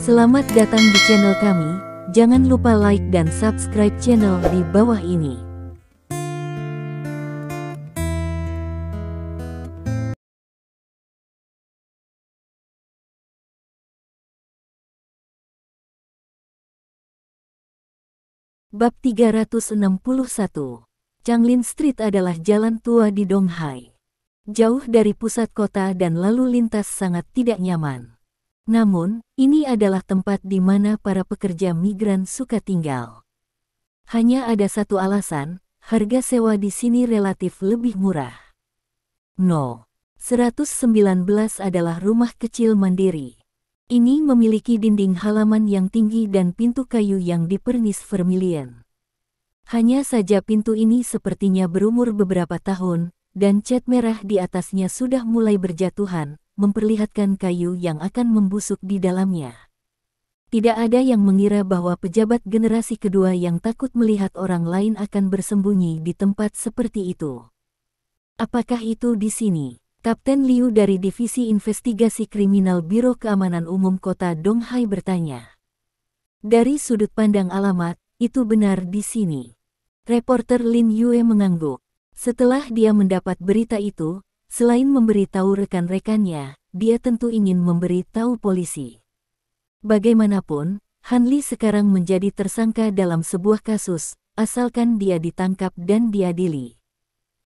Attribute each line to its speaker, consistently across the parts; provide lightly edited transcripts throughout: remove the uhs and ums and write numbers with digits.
Speaker 1: Selamat datang di channel kami, jangan lupa like dan subscribe channel di bawah ini. Bab 361. Changlin Street adalah jalan tua di Donghai. Jauh dari pusat kota dan lalu lintas sangat tidak nyaman. Namun, ini adalah tempat di mana para pekerja migran suka tinggal. Hanya ada satu alasan, harga sewa di sini relatif lebih murah. No. 119 adalah rumah kecil mandiri. Ini memiliki dinding halaman yang tinggi dan pintu kayu yang dipernis vermilion. Hanya saja pintu ini sepertinya berumur beberapa tahun, dan cat merah di atasnya sudah mulai berjatuhan, memperlihatkan kayu yang akan membusuk di dalamnya. Tidak ada yang mengira bahwa pejabat generasi kedua yang takut melihat orang lain akan bersembunyi di tempat seperti itu. Apakah itu di sini? Kapten Liu dari Divisi Investigasi Kriminal Biro Keamanan Umum Kota Donghai bertanya. Dari sudut pandang alamat, itu benar di sini. Reporter Lin Yue mengangguk. Setelah dia mendapat berita itu, selain memberi tahu rekan-rekannya, dia tentu ingin memberi tahu polisi. Bagaimanapun, Han Li sekarang menjadi tersangka dalam sebuah kasus, asalkan dia ditangkap dan diadili.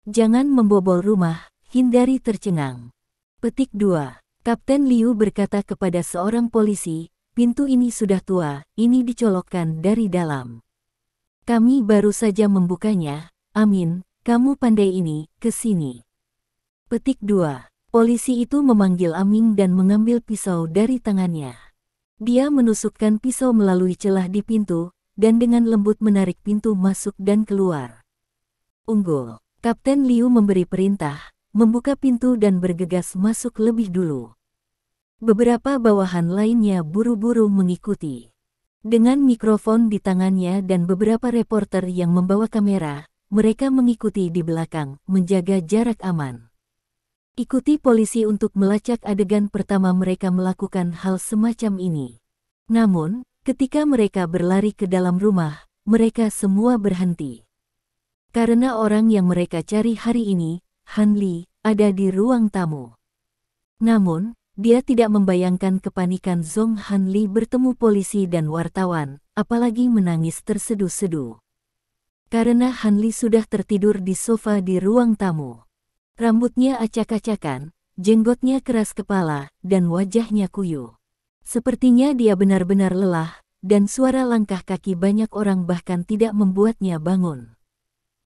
Speaker 1: Jangan membobol rumah, hindari tercengang. Petik 2. Kapten Liu berkata kepada seorang polisi, pintu ini sudah tua, ini dicolokkan dari dalam. Kami baru saja membukanya, Amin, kamu pandai ini, ke sini. Petik 2. Polisi itu memanggil Aming dan mengambil pisau dari tangannya. Dia menusukkan pisau melalui celah di pintu, dan dengan lembut menarik pintu masuk dan keluar. Unggul. Kapten Liu memberi perintah, membuka pintu dan bergegas masuk lebih dulu. Beberapa bawahan lainnya buru-buru mengikuti. Dengan mikrofon di tangannya dan beberapa reporter yang membawa kamera, mereka mengikuti di belakang, menjaga jarak aman. Ikuti polisi untuk melacak adegan pertama mereka melakukan hal semacam ini. Namun, ketika mereka berlari ke dalam rumah, mereka semua berhenti. Karena orang yang mereka cari hari ini, Han Li, ada di ruang tamu. Namun, dia tidak membayangkan kepanikan Zhong Han Li bertemu polisi dan wartawan, apalagi menangis terseduh-seduh. Karena Han Li sudah tertidur di sofa di ruang tamu. Rambutnya acak-acakan, jenggotnya keras kepala, dan wajahnya kuyu. Sepertinya dia benar-benar lelah, dan suara langkah kaki banyak orang bahkan tidak membuatnya bangun.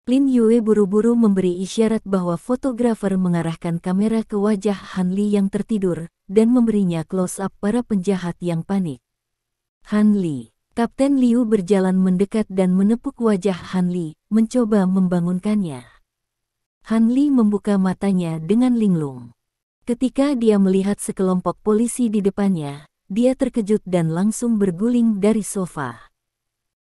Speaker 1: Lin Yue buru-buru memberi isyarat bahwa fotografer mengarahkan kamera ke wajah Han Li yang tertidur, dan memberinya close-up para penjahat yang panik. Han Li. Kapten Liu berjalan mendekat dan menepuk wajah Han Li, mencoba membangunkannya. Han Li membuka matanya dengan linglung. Ketika dia melihat sekelompok polisi di depannya, dia terkejut dan langsung berguling dari sofa.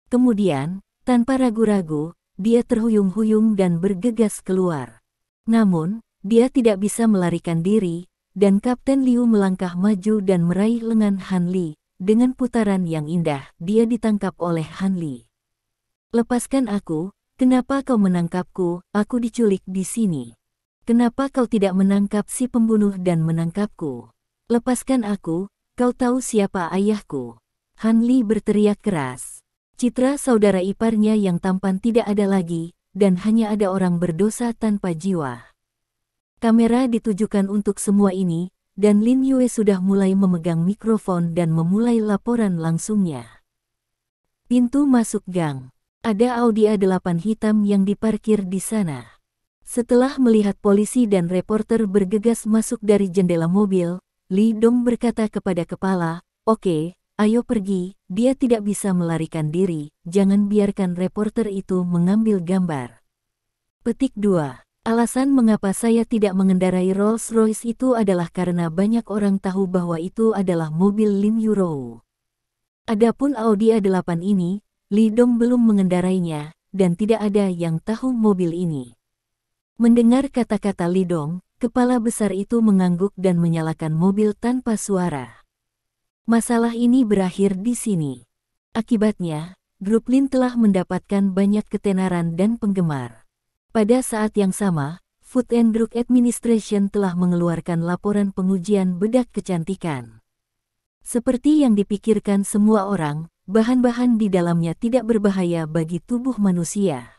Speaker 1: Kemudian, tanpa ragu-ragu, dia terhuyung-huyung dan bergegas keluar. Namun, dia tidak bisa melarikan diri, dan Kapten Liu melangkah maju dan meraih lengan Han Li. Dengan putaran yang indah, dia ditangkap oleh Han Li. Lepaskan aku, kenapa kau menangkapku, aku diculik di sini. Kenapa kau tidak menangkap si pembunuh dan menangkapku? Lepaskan aku, kau tahu siapa ayahku. Han Li berteriak keras. Citra saudara iparnya yang tampan tidak ada lagi, dan hanya ada orang berdosa tanpa jiwa. Kamera ditujukan untuk semua ini, dan Lin Yue sudah mulai memegang mikrofon dan memulai laporan langsungnya. Pintu masuk gang. Ada Audi A8 hitam yang diparkir di sana. Setelah melihat polisi dan reporter bergegas masuk dari jendela mobil, Li Dong berkata kepada kepala, "Oke, ayo pergi, dia tidak bisa melarikan diri, jangan biarkan reporter itu mengambil gambar." Petik 2. Alasan mengapa saya tidak mengendarai Rolls-Royce itu adalah karena banyak orang tahu bahwa itu adalah mobil Lin Yurou. Adapun Audi A8 ini, Li Dong belum mengendarainya, dan tidak ada yang tahu mobil ini. Mendengar kata-kata Li Dong, kepala besar itu mengangguk dan menyalakan mobil tanpa suara. Masalah ini berakhir di sini. Akibatnya, grup Lin telah mendapatkan banyak ketenaran dan penggemar. Pada saat yang sama, Food and Drug Administration telah mengeluarkan laporan pengujian bedak kecantikan. Seperti yang dipikirkan semua orang, bahan-bahan di dalamnya tidak berbahaya bagi tubuh manusia.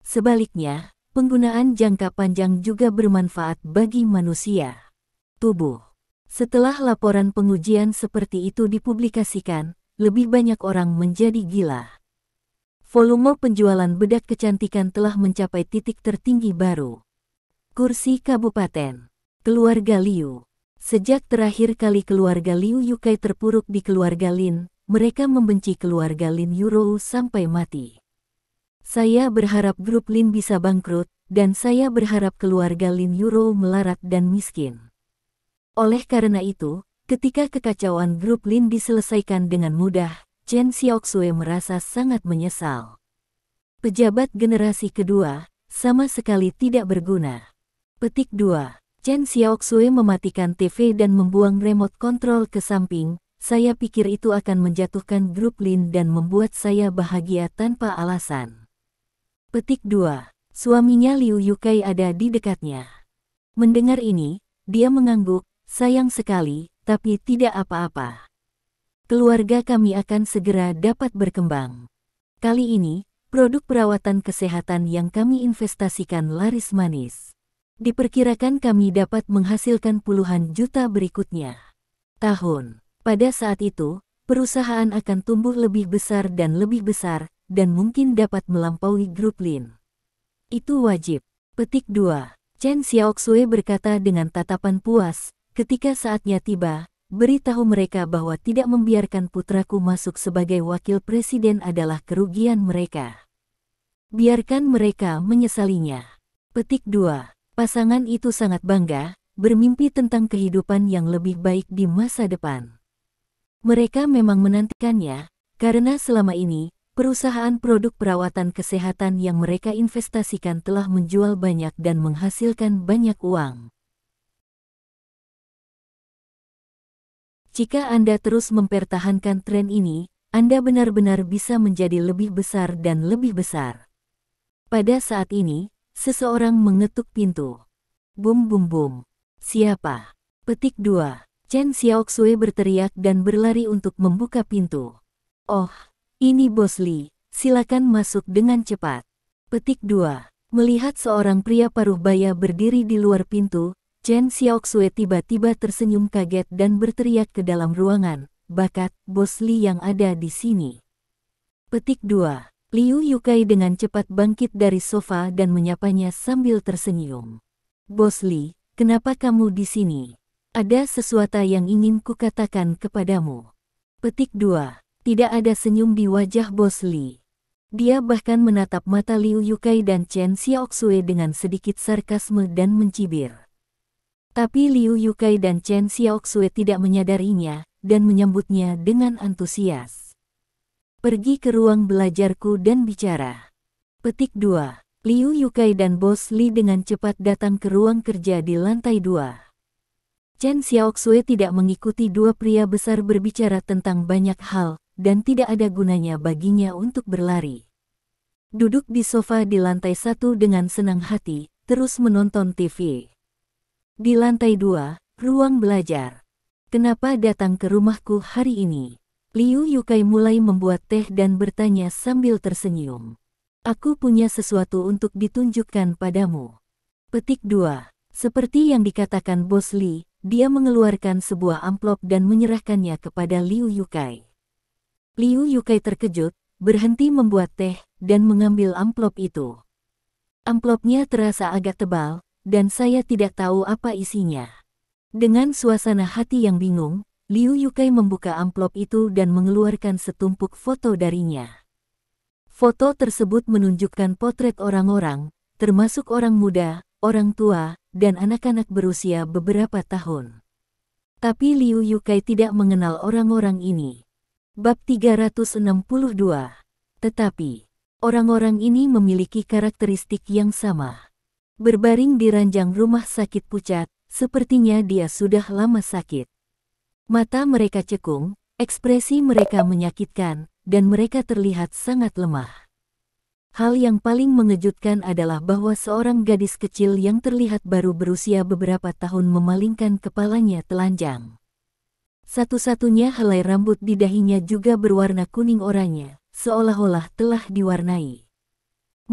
Speaker 1: Sebaliknya, penggunaan jangka panjang juga bermanfaat bagi manusia. Tubuh. Setelah laporan pengujian seperti itu dipublikasikan, lebih banyak orang menjadi gila. Volume penjualan bedak kecantikan telah mencapai titik tertinggi baru. Kursi Kabupaten. Keluarga Liu. Sejak terakhir kali keluarga Liu Yukai terpuruk di keluarga Lin, mereka membenci keluarga Lin Yurou sampai mati. Saya berharap grup Lin bisa bangkrut, dan saya berharap keluarga Lin Yurou melarat dan miskin. Oleh karena itu, ketika kekacauan grup Lin diselesaikan dengan mudah, Chen Xiaoxue merasa sangat menyesal. Pejabat generasi kedua, sama sekali tidak berguna. Petik 2. Chen Xiaoxue mematikan TV dan membuang remote control ke samping. Saya pikir itu akan menjatuhkan grup Lin dan membuat saya bahagia tanpa alasan. Petik 2. Suaminya Liu Yukai ada di dekatnya. Mendengar ini, dia mengangguk, sayang sekali, tapi tidak apa-apa. Keluarga kami akan segera dapat berkembang. Kali ini, produk perawatan kesehatan yang kami investasikan laris manis. Diperkirakan kami dapat menghasilkan puluhan juta berikutnya. Tahun. Pada saat itu, perusahaan akan tumbuh lebih besar, dan mungkin dapat melampaui grup Lin. Itu wajib. Petik 2. Chen Xiaoxue berkata dengan tatapan puas, ketika saatnya tiba, beritahu mereka bahwa tidak membiarkan putraku masuk sebagai wakil presiden adalah kerugian mereka. Biarkan mereka menyesalinya. Petik 2. Pasangan itu sangat bangga, bermimpi tentang kehidupan yang lebih baik di masa depan. Mereka memang menantikannya, karena selama ini, perusahaan produk perawatan kesehatan yang mereka investasikan telah menjual banyak dan menghasilkan banyak uang. Jika Anda terus mempertahankan tren ini, Anda benar-benar bisa menjadi lebih besar dan lebih besar. Pada saat ini, seseorang mengetuk pintu. Bum bum bum. Siapa? Petik 2. Chen Xiaoxue berteriak dan berlari untuk membuka pintu. Oh, ini Bos Li, silakan masuk dengan cepat. Petik 2. Melihat seorang pria paruh baya berdiri di luar pintu, Chen Xiaoxue tiba-tiba tersenyum kaget dan berteriak ke dalam ruangan, bakat, Bos Li yang ada di sini. Petik 2. Liu Yukai dengan cepat bangkit dari sofa dan menyapanya sambil tersenyum. Bos Li, kenapa kamu di sini? Ada sesuatu yang ingin kukatakan kepadamu. Petik 2. Tidak ada senyum di wajah Bos Li. Dia bahkan menatap mata Liu Yukai dan Chen Xiaoxue dengan sedikit sarkasme dan mencibir. Tapi Liu Yukai dan Chen Xiaoxue tidak menyadarinya, dan menyambutnya dengan antusias. Pergi ke ruang belajarku dan bicara. Petik 2. Liu Yukai dan Bos Li dengan cepat datang ke ruang kerja di lantai 2. Chen Xiaoxue tidak mengikuti dua pria besar berbicara tentang banyak hal, dan tidak ada gunanya baginya untuk berlari. Duduk di sofa di lantai 1 dengan senang hati, terus menonton TV. Di lantai 2, ruang belajar. Kenapa datang ke rumahku hari ini? Liu Yukai mulai membuat teh dan bertanya sambil tersenyum. Aku punya sesuatu untuk ditunjukkan padamu. Petik 2. Seperti yang dikatakan Bos Li, dia mengeluarkan sebuah amplop dan menyerahkannya kepada Liu Yukai. Liu Yukai terkejut, berhenti membuat teh, dan mengambil amplop itu. Amplopnya terasa agak tebal, dan saya tidak tahu apa isinya. Dengan suasana hati yang bingung, Liu Yukai membuka amplop itu dan mengeluarkan setumpuk foto darinya. Foto tersebut menunjukkan potret orang-orang, termasuk orang muda, orang tua, dan anak-anak berusia beberapa tahun. Tapi Liu Yukai tidak mengenal orang-orang ini. Bab 362. Tetapi, orang-orang ini memiliki karakteristik yang sama. Berbaring di ranjang rumah sakit pucat, sepertinya dia sudah lama sakit. Mata mereka cekung, ekspresi mereka menyakitkan, dan mereka terlihat sangat lemah. Hal yang paling mengejutkan adalah bahwa seorang gadis kecil yang terlihat baru berusia beberapa tahun memalingkan kepalanya telanjang. Satu-satunya helai rambut di dahinya juga berwarna kuning oranye, seolah-olah telah diwarnai.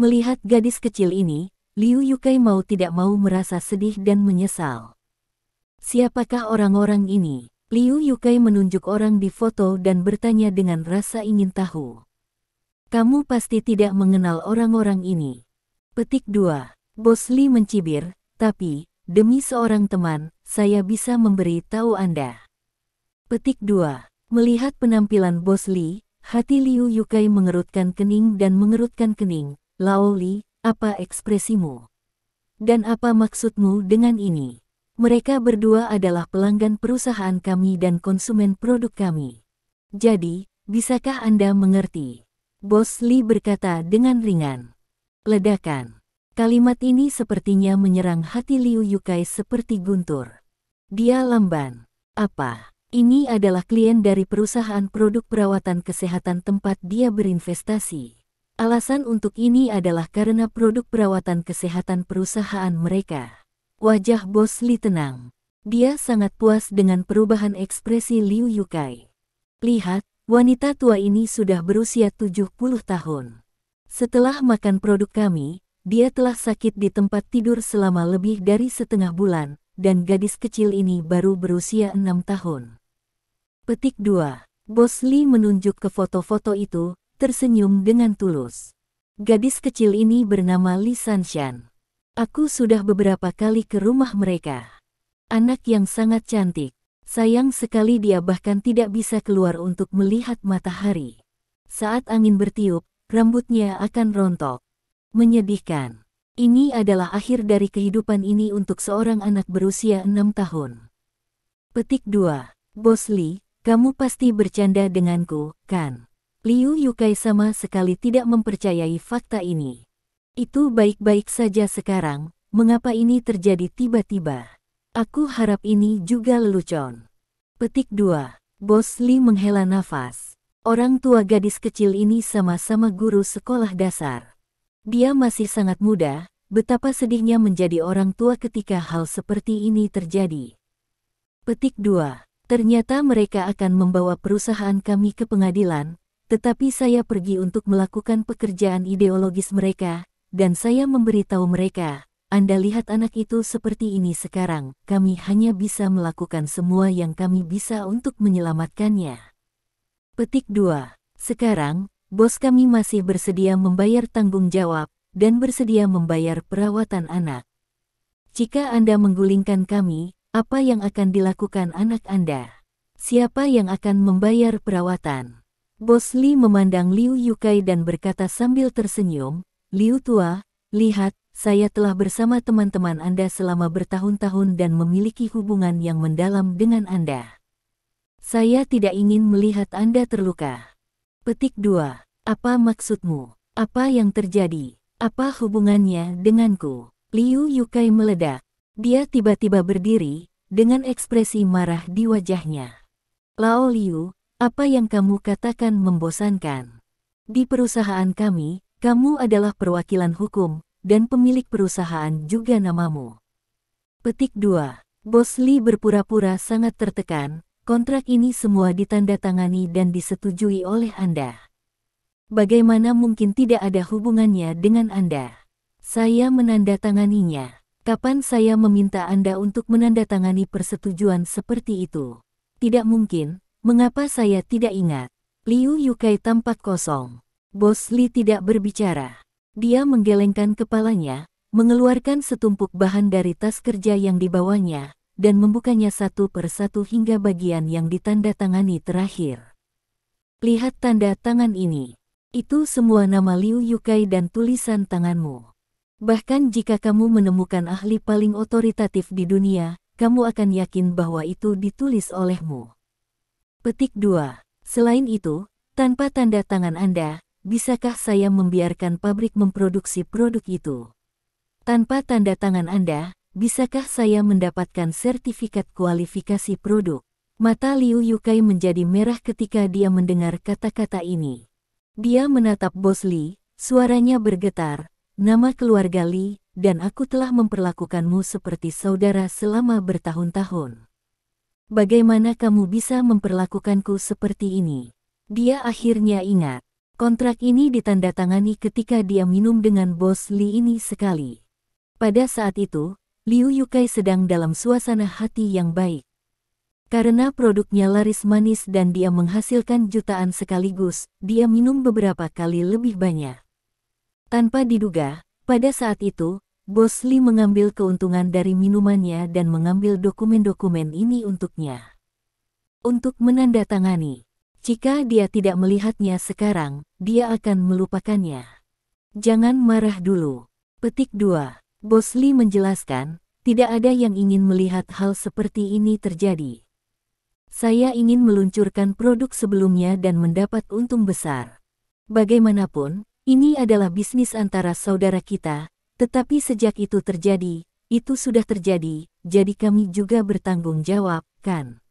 Speaker 1: Melihat gadis kecil ini, Liu Yukai mau tidak mau merasa sedih dan menyesal. Siapakah orang-orang ini? Liu Yukai menunjuk orang di foto dan bertanya dengan rasa ingin tahu. Kamu pasti tidak mengenal orang-orang ini. Petik 2. Bos Li mencibir, tapi, demi seorang teman, saya bisa memberi tahu Anda. Petik 2. Melihat penampilan Bos Li, hati Liu Yukai mengerutkan kening dan mengerutkan kening. Lao Li, apa ekspresimu? Dan apa maksudmu dengan ini? Mereka berdua adalah pelanggan perusahaan kami dan konsumen produk kami. Jadi, bisakah Anda mengerti? Bos Li berkata dengan ringan. Ledakan. Kalimat ini sepertinya menyerang hati Liu Yukai seperti guntur. Dia lamban. Apa? Ini adalah klien dari perusahaan produk perawatan kesehatan tempat dia berinvestasi. Alasan untuk ini adalah karena produk perawatan kesehatan perusahaan mereka. Wajah Bos Li tenang. Dia sangat puas dengan perubahan ekspresi Liu Yukai. Lihat, wanita tua ini sudah berusia 70 tahun. Setelah makan produk kami, dia telah sakit di tempat tidur selama lebih dari setengah bulan, dan gadis kecil ini baru berusia 6 tahun. Petik 2. Bos Li menunjuk ke foto-foto itu, tersenyum dengan tulus. Gadis kecil ini bernama Li Sanshan. Aku sudah beberapa kali ke rumah mereka. Anak yang sangat cantik. Sayang sekali dia bahkan tidak bisa keluar untuk melihat matahari. Saat angin bertiup, rambutnya akan rontok. Menyedihkan. Ini adalah akhir dari kehidupan ini untuk seorang anak berusia 6 tahun. Petik 2. Bos Li, kamu pasti bercanda denganku, kan? Liu Yukai sama sekali tidak mempercayai fakta ini. Itu baik-baik saja sekarang, mengapa ini terjadi tiba-tiba? Aku harap ini juga lelucon. Petik 2. Bos Li menghela nafas. Orang tua gadis kecil ini sama-sama guru sekolah dasar. Dia masih sangat muda, betapa sedihnya menjadi orang tua ketika hal seperti ini terjadi. Petik 2. Ternyata mereka akan membawa perusahaan kami ke pengadilan, tetapi saya pergi untuk melakukan pekerjaan ideologis mereka, dan saya memberitahu mereka, Anda lihat anak itu seperti ini sekarang, kami hanya bisa melakukan semua yang kami bisa untuk menyelamatkannya. Petik 2. Sekarang, bos kami masih bersedia membayar tanggung jawab, dan bersedia membayar perawatan anak. Jika Anda menggulingkan kami, apa yang akan dilakukan anak Anda? Siapa yang akan membayar perawatan? Bos Li memandang Liu Yukai dan berkata sambil tersenyum, Liu tua, lihat, saya telah bersama teman-teman Anda selama bertahun-tahun dan memiliki hubungan yang mendalam dengan Anda. Saya tidak ingin melihat Anda terluka. Petik 2. Apa maksudmu? Apa yang terjadi? Apa hubungannya denganku? Liu Yukai meledak. Dia tiba-tiba berdiri, dengan ekspresi marah di wajahnya. Lao Liu, apa yang kamu katakan membosankan. Di perusahaan kami, kamu adalah perwakilan hukum, dan pemilik perusahaan juga namamu. Petik 2. Bos Li berpura-pura sangat tertekan, kontrak ini semua ditandatangani dan disetujui oleh Anda. Bagaimana mungkin tidak ada hubungannya dengan Anda? Saya menandatanganinya. Kapan saya meminta Anda untuk menandatangani persetujuan seperti itu? Tidak mungkin, mengapa saya tidak ingat? Liu Yukai tampak kosong. Bos Li tidak berbicara. Dia menggelengkan kepalanya, mengeluarkan setumpuk bahan dari tas kerja yang dibawanya, dan membukanya satu persatu hingga bagian yang ditandatangani terakhir. Lihat tanda tangan ini. Itu semua nama Liu Yukai dan tulisan tanganmu. Bahkan jika kamu menemukan ahli paling otoritatif di dunia, kamu akan yakin bahwa itu ditulis olehmu. Petik 2. Selain itu, tanpa tanda tangan Anda, bisakah saya membiarkan pabrik memproduksi produk itu? Tanpa tanda tangan Anda, bisakah saya mendapatkan sertifikat kualifikasi produk? Mata Liu Yukai menjadi merah ketika dia mendengar kata-kata ini. Dia menatap Bos Li, suaranya bergetar, "Nama keluarga Li, dan aku telah memperlakukanmu seperti saudara selama bertahun-tahun. Bagaimana kamu bisa memperlakukanku seperti ini?" Dia akhirnya ingat. Kontrak ini ditandatangani ketika dia minum dengan Bos Li ini sekali. Pada saat itu, Liu Yukai sedang dalam suasana hati yang baik. Karena produknya laris manis dan dia menghasilkan jutaan sekaligus, dia minum beberapa kali lebih banyak. Tanpa diduga, pada saat itu, Bos Li mengambil keuntungan dari minumannya dan mengambil dokumen-dokumen ini untuknya. Untuk menandatangani. Jika dia tidak melihatnya sekarang, dia akan melupakannya. Jangan marah dulu. Petik 2. Bos Li menjelaskan, tidak ada yang ingin melihat hal seperti ini terjadi. Saya ingin meluncurkan produk sebelumnya dan mendapat untung besar. Bagaimanapun, ini adalah bisnis antara saudara kita, tetapi sejak itu terjadi, itu sudah terjadi, jadi kami juga bertanggung jawab, kan?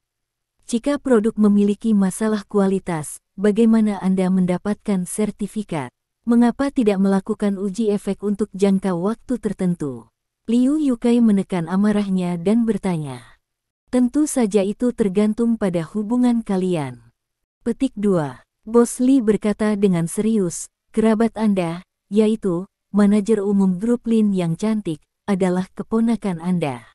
Speaker 1: Jika produk memiliki masalah kualitas, bagaimana Anda mendapatkan sertifikat? Mengapa tidak melakukan uji efek untuk jangka waktu tertentu? Liu Yukai menekan amarahnya dan bertanya. Tentu saja itu tergantung pada hubungan kalian. Petik 2. Bos Li berkata dengan serius, kerabat Anda, yaitu manajer umum grup Lin yang cantik, adalah keponakan Anda.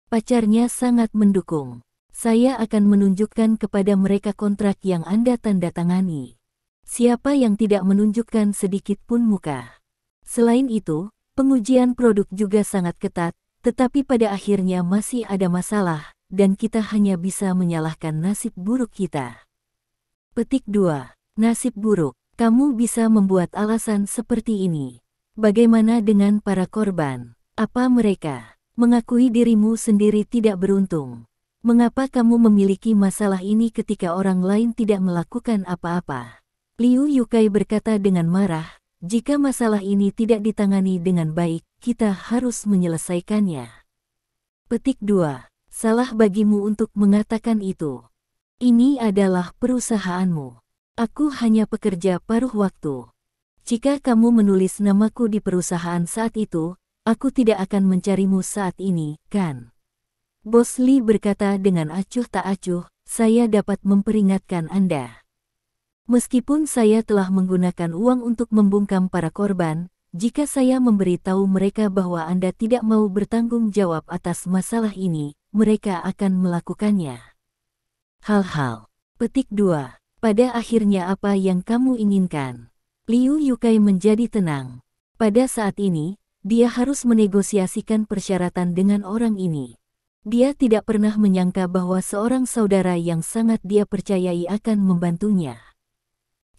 Speaker 1: Pacarnya sangat mendukung. Saya akan menunjukkan kepada mereka kontrak yang Anda tandatangani. Siapa yang tidak menunjukkan sedikit pun muka? Selain itu, pengujian produk juga sangat ketat, tetapi pada akhirnya masih ada masalah, dan kita hanya bisa menyalahkan nasib buruk kita. Petik 2. Nasib buruk. Kamu bisa membuat alasan seperti ini. Bagaimana dengan para korban? Apa mereka mengakui dirimu sendiri tidak beruntung? Mengapa kamu memiliki masalah ini ketika orang lain tidak melakukan apa-apa? Liu Yukai berkata dengan marah, jika masalah ini tidak ditangani dengan baik, kita harus menyelesaikannya. Petik 2. Salah bagimu untuk mengatakan itu. Ini adalah perusahaanmu. Aku hanya pekerja paruh waktu. Jika kamu menulis namaku di perusahaan saat itu, aku tidak akan mencarimu saat ini, kan? Bos Li berkata dengan acuh tak acuh, saya dapat memperingatkan Anda. Meskipun saya telah menggunakan uang untuk membungkam para korban, jika saya memberitahu mereka bahwa Anda tidak mau bertanggung jawab atas masalah ini, mereka akan melakukannya. Hal-hal. Petik 2. Pada akhirnya apa yang kamu inginkan? Liu Yukai menjadi tenang. Pada saat ini, dia harus menegosiasikan persyaratan dengan orang ini. Dia tidak pernah menyangka bahwa seorang saudara yang sangat dia percayai akan membantunya.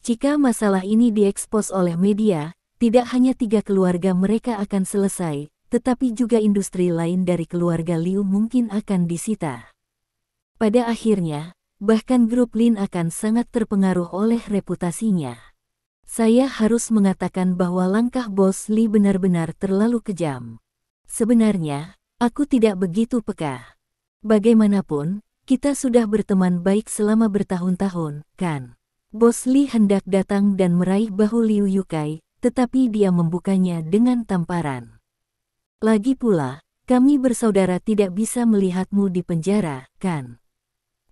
Speaker 1: Jika masalah ini diekspos oleh media, tidak hanya 3 keluarga mereka akan selesai, tetapi juga industri lain dari keluarga Liu mungkin akan disita. Pada akhirnya, bahkan grup Lin akan sangat terpengaruh oleh reputasinya. Saya harus mengatakan bahwa langkah Bos Li benar-benar terlalu kejam. Sebenarnya, aku tidak begitu peka. Bagaimanapun, kita sudah berteman baik selama bertahun-tahun, kan? Bos Li hendak datang dan meraih bahu Liu Yukai, tetapi dia membukanya dengan tamparan. Lagi pula, kami bersaudara tidak bisa melihatmu di penjara, kan?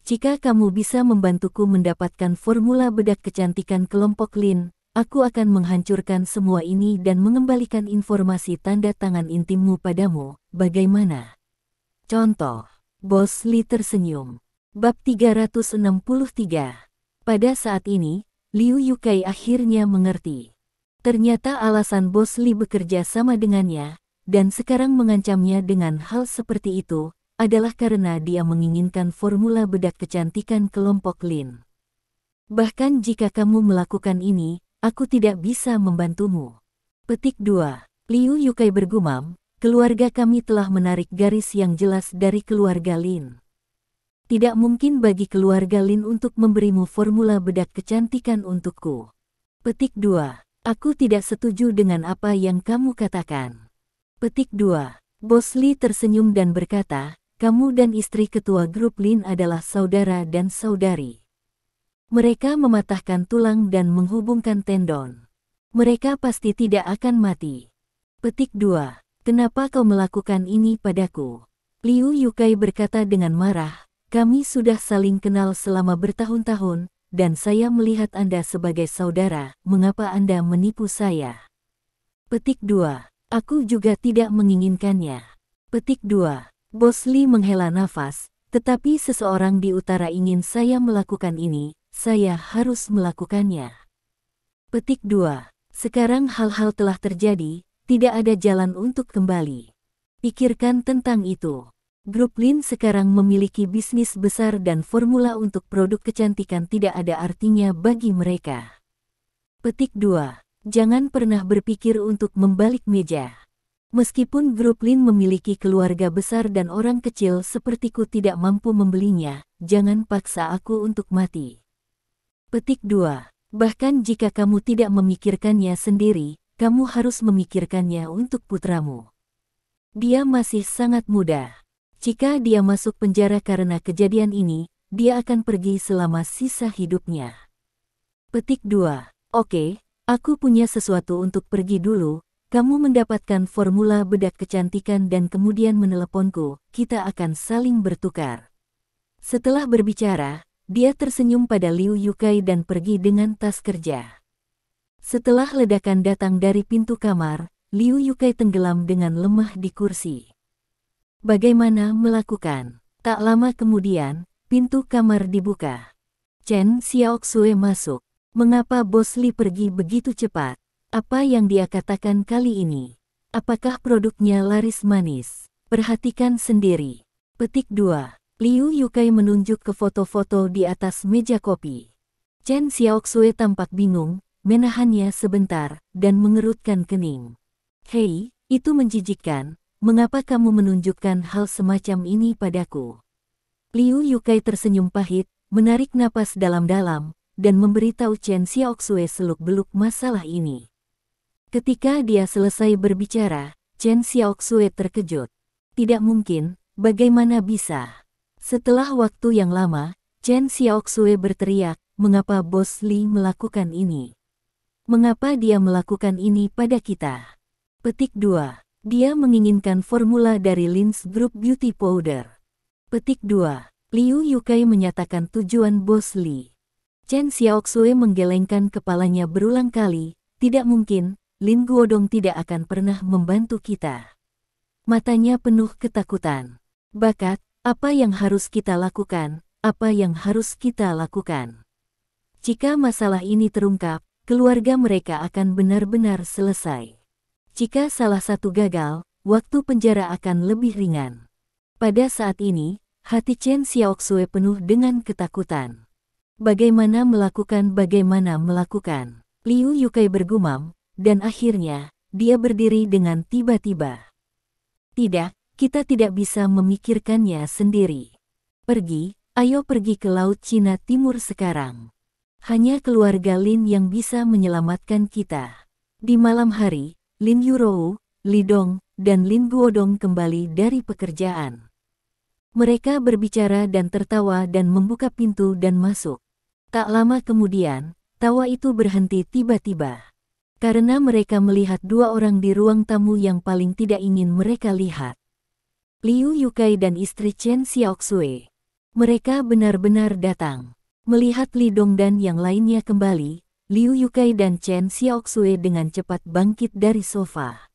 Speaker 1: Jika kamu bisa membantuku mendapatkan formula bedak kecantikan kelompok Lin, aku akan menghancurkan semua ini dan mengembalikan informasi tanda tangan intimmu padamu, bagaimana? Contoh. Bos Li tersenyum. Bab 363. Pada saat ini, Liu Yukai akhirnya mengerti. Ternyata alasan Bos Li bekerja sama dengannya, dan sekarang mengancamnya dengan hal seperti itu, adalah karena dia menginginkan formula bedak kecantikan kelompok Lin. Bahkan jika kamu melakukan ini, aku tidak bisa membantumu. Petik 2. Liu Yukai bergumam, keluarga kami telah menarik garis yang jelas dari keluarga Lin. Tidak mungkin bagi keluarga Lin untuk memberimu formula bedak kecantikan untukku. Petik 2. Aku tidak setuju dengan apa yang kamu katakan. Petik 2. Bos Li tersenyum dan berkata, kamu dan istri ketua grup Lin adalah saudara dan saudari. Mereka mematahkan tulang dan menghubungkan tendon. Mereka pasti tidak akan mati. Petik 2. Kenapa kau melakukan ini padaku? Liu Yukai berkata dengan marah, kami sudah saling kenal selama bertahun-tahun, dan saya melihat Anda sebagai saudara, mengapa Anda menipu saya? Petik 2. Aku juga tidak menginginkannya. Petik 2. Bos Li menghela nafas, tetapi seseorang di utara ingin saya melakukan ini, saya harus melakukannya. Petik 2. Sekarang hal-hal telah terjadi, tidak ada jalan untuk kembali. Pikirkan tentang itu. Grup Lin sekarang memiliki bisnis besar dan formula untuk produk kecantikan tidak ada artinya bagi mereka. Petik 2. Jangan pernah berpikir untuk membalik meja. Meskipun grup Lin memiliki keluarga besar dan orang kecil sepertiku tidak mampu membelinya, jangan paksa aku untuk mati. Petik 2. Bahkan jika kamu tidak memikirkannya sendiri, kamu harus memikirkannya untuk putramu. Dia masih sangat muda. Jika dia masuk penjara karena kejadian ini, dia akan pergi selama sisa hidupnya. Petik 2. Oke, aku punya sesuatu untuk pergi dulu. Kamu mendapatkan formula bedak kecantikan dan kemudian meneleponku, kita akan saling bertukar. Setelah berbicara, dia tersenyum pada Liu Yukai dan pergi dengan tas kerja. Setelah ledakan datang dari pintu kamar, Liu Yukai tenggelam dengan lemah di kursi. Bagaimana melakukan? Tak lama kemudian, pintu kamar dibuka. Chen Xiaoxue masuk. Mengapa Bos Li pergi begitu cepat? Apa yang dia katakan kali ini? Apakah produknya laris manis? Perhatikan sendiri. Petik 2. Liu Yukai menunjuk ke foto-foto di atas meja kopi. Chen Xiaoxue tampak bingung, menahannya sebentar, dan mengerutkan kening. Hei, itu menjijikkan, mengapa kamu menunjukkan hal semacam ini padaku? Liu Yukai tersenyum pahit, menarik napas dalam-dalam, dan memberitahu Chen Xiaoxue seluk-beluk masalah ini. Ketika dia selesai berbicara, Chen Xiaoxue terkejut. Tidak mungkin, bagaimana bisa? Setelah waktu yang lama, Chen Xiaoxue berteriak, mengapa Bos Li melakukan ini? Mengapa dia melakukan ini pada kita? Petik 2. Dia menginginkan formula dari Lin's Group Beauty Powder. Petik 2. Liu Yukai menyatakan tujuan Bos Li. Chen Xiaoxue menggelengkan kepalanya berulang kali, tidak mungkin, Lin Guodong tidak akan pernah membantu kita. Matanya penuh ketakutan. Bakat, apa yang harus kita lakukan? Apa yang harus kita lakukan? Jika masalah ini terungkap, keluarga mereka akan benar-benar selesai. Jika salah satu gagal, waktu penjara akan lebih ringan. Pada saat ini, hati Chen Xiaoxue penuh dengan ketakutan. Bagaimana melakukan? Liu Yukai bergumam, dan akhirnya, dia berdiri dengan tiba-tiba. Tidak, kita tidak bisa memikirkannya sendiri. Pergi, ayo pergi ke Laut Cina Timur sekarang. Hanya keluarga Lin yang bisa menyelamatkan kita. Di malam hari, Lin Yurou, Li Dong, dan Lin Guodong kembali dari pekerjaan. Mereka berbicara dan tertawa dan membuka pintu dan masuk. Tak lama kemudian, tawa itu berhenti tiba-tiba. Karena mereka melihat dua orang di ruang tamu yang paling tidak ingin mereka lihat. Liu Yukai dan istri Chen Xiaoxue. Mereka benar-benar datang. Melihat Li Dong dan yang lainnya kembali, Liu Yukai dan Chen Xiaoxue dengan cepat bangkit dari sofa.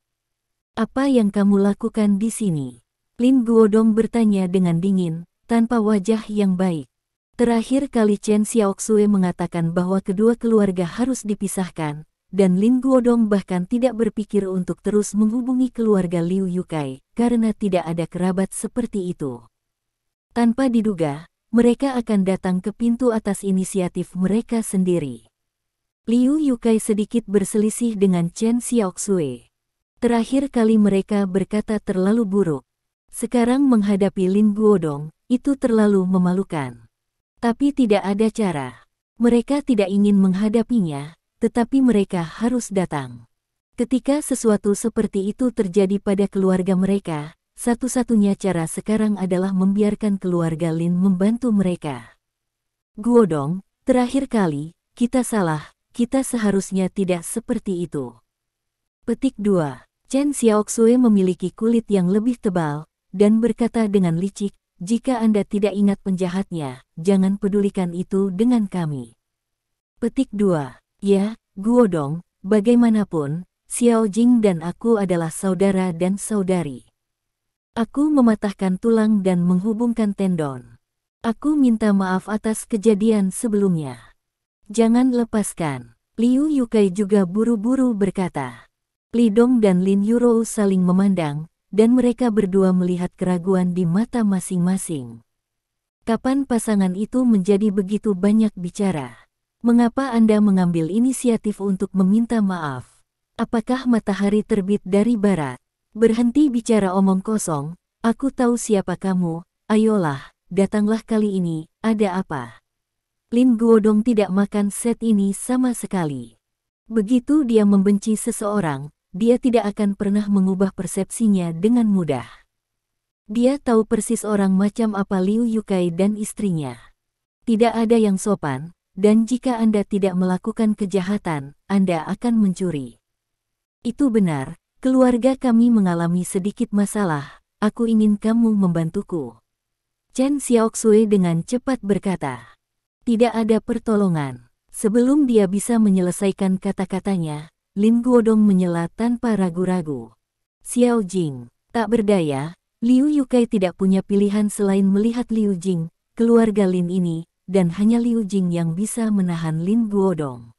Speaker 1: Apa yang kamu lakukan di sini? Lin Guodong bertanya dengan dingin, tanpa wajah yang baik. Terakhir kali Chen Xiaoxue mengatakan bahwa kedua keluarga harus dipisahkan, dan Lin Guodong bahkan tidak berpikir untuk terus menghubungi keluarga Liu Yukai, karena tidak ada kerabat seperti itu. Tanpa diduga, mereka akan datang ke pintu atas inisiatif mereka sendiri. Liu Yukai sedikit berselisih dengan Chen Xiaoxue. Terakhir kali mereka berkata terlalu buruk. Sekarang menghadapi Lin Guodong, itu terlalu memalukan. Tapi tidak ada cara. Mereka tidak ingin menghadapinya, tetapi mereka harus datang. Ketika sesuatu seperti itu terjadi pada keluarga mereka, Satu-satunya cara sekarang adalah membiarkan keluarga Lin membantu mereka. Guodong, terakhir kali, kita salah, kita seharusnya tidak seperti itu. Petik 2. Chen Xiaoxue memiliki kulit yang lebih tebal, dan berkata dengan licik, jika Anda tidak ingat penjahatnya, jangan pedulikan itu dengan kami. Petik 2. Ya, Guodong, bagaimanapun, Xiao Jing dan aku adalah saudara dan saudari. Aku mematahkan tulang dan menghubungkan tendon. Aku minta maaf atas kejadian sebelumnya. Jangan lepaskan. Liu Yukai juga buru-buru berkata. Li Dong dan Lin Yurou saling memandang, dan mereka berdua melihat keraguan di mata masing-masing. Kapan pasangan itu menjadi begitu banyak bicara? Mengapa Anda mengambil inisiatif untuk meminta maaf? Apakah matahari terbit dari barat? Berhenti bicara omong kosong, aku tahu siapa kamu, ayolah, datanglah kali ini, ada apa? Lin Guodong tidak makan set ini sama sekali. Begitu dia membenci seseorang, dia tidak akan pernah mengubah persepsinya dengan mudah. Dia tahu persis orang macam apa Liu Yukai dan istrinya. Tidak ada yang sopan, dan jika Anda tidak melakukan kejahatan, Anda akan mencuri. Itu benar, keluarga kami mengalami sedikit masalah, aku ingin kamu membantuku. Chen Xiaoxue dengan cepat berkata. Tidak ada pertolongan. Sebelum dia bisa menyelesaikan kata-katanya, Lin Guodong menyela tanpa ragu-ragu. Xiao Jing, tak berdaya, Liu Yukai tidak punya pilihan selain melihat Liu Jing, keluarga Lin ini, dan hanya Liu Jing yang bisa menahan Lin Guodong.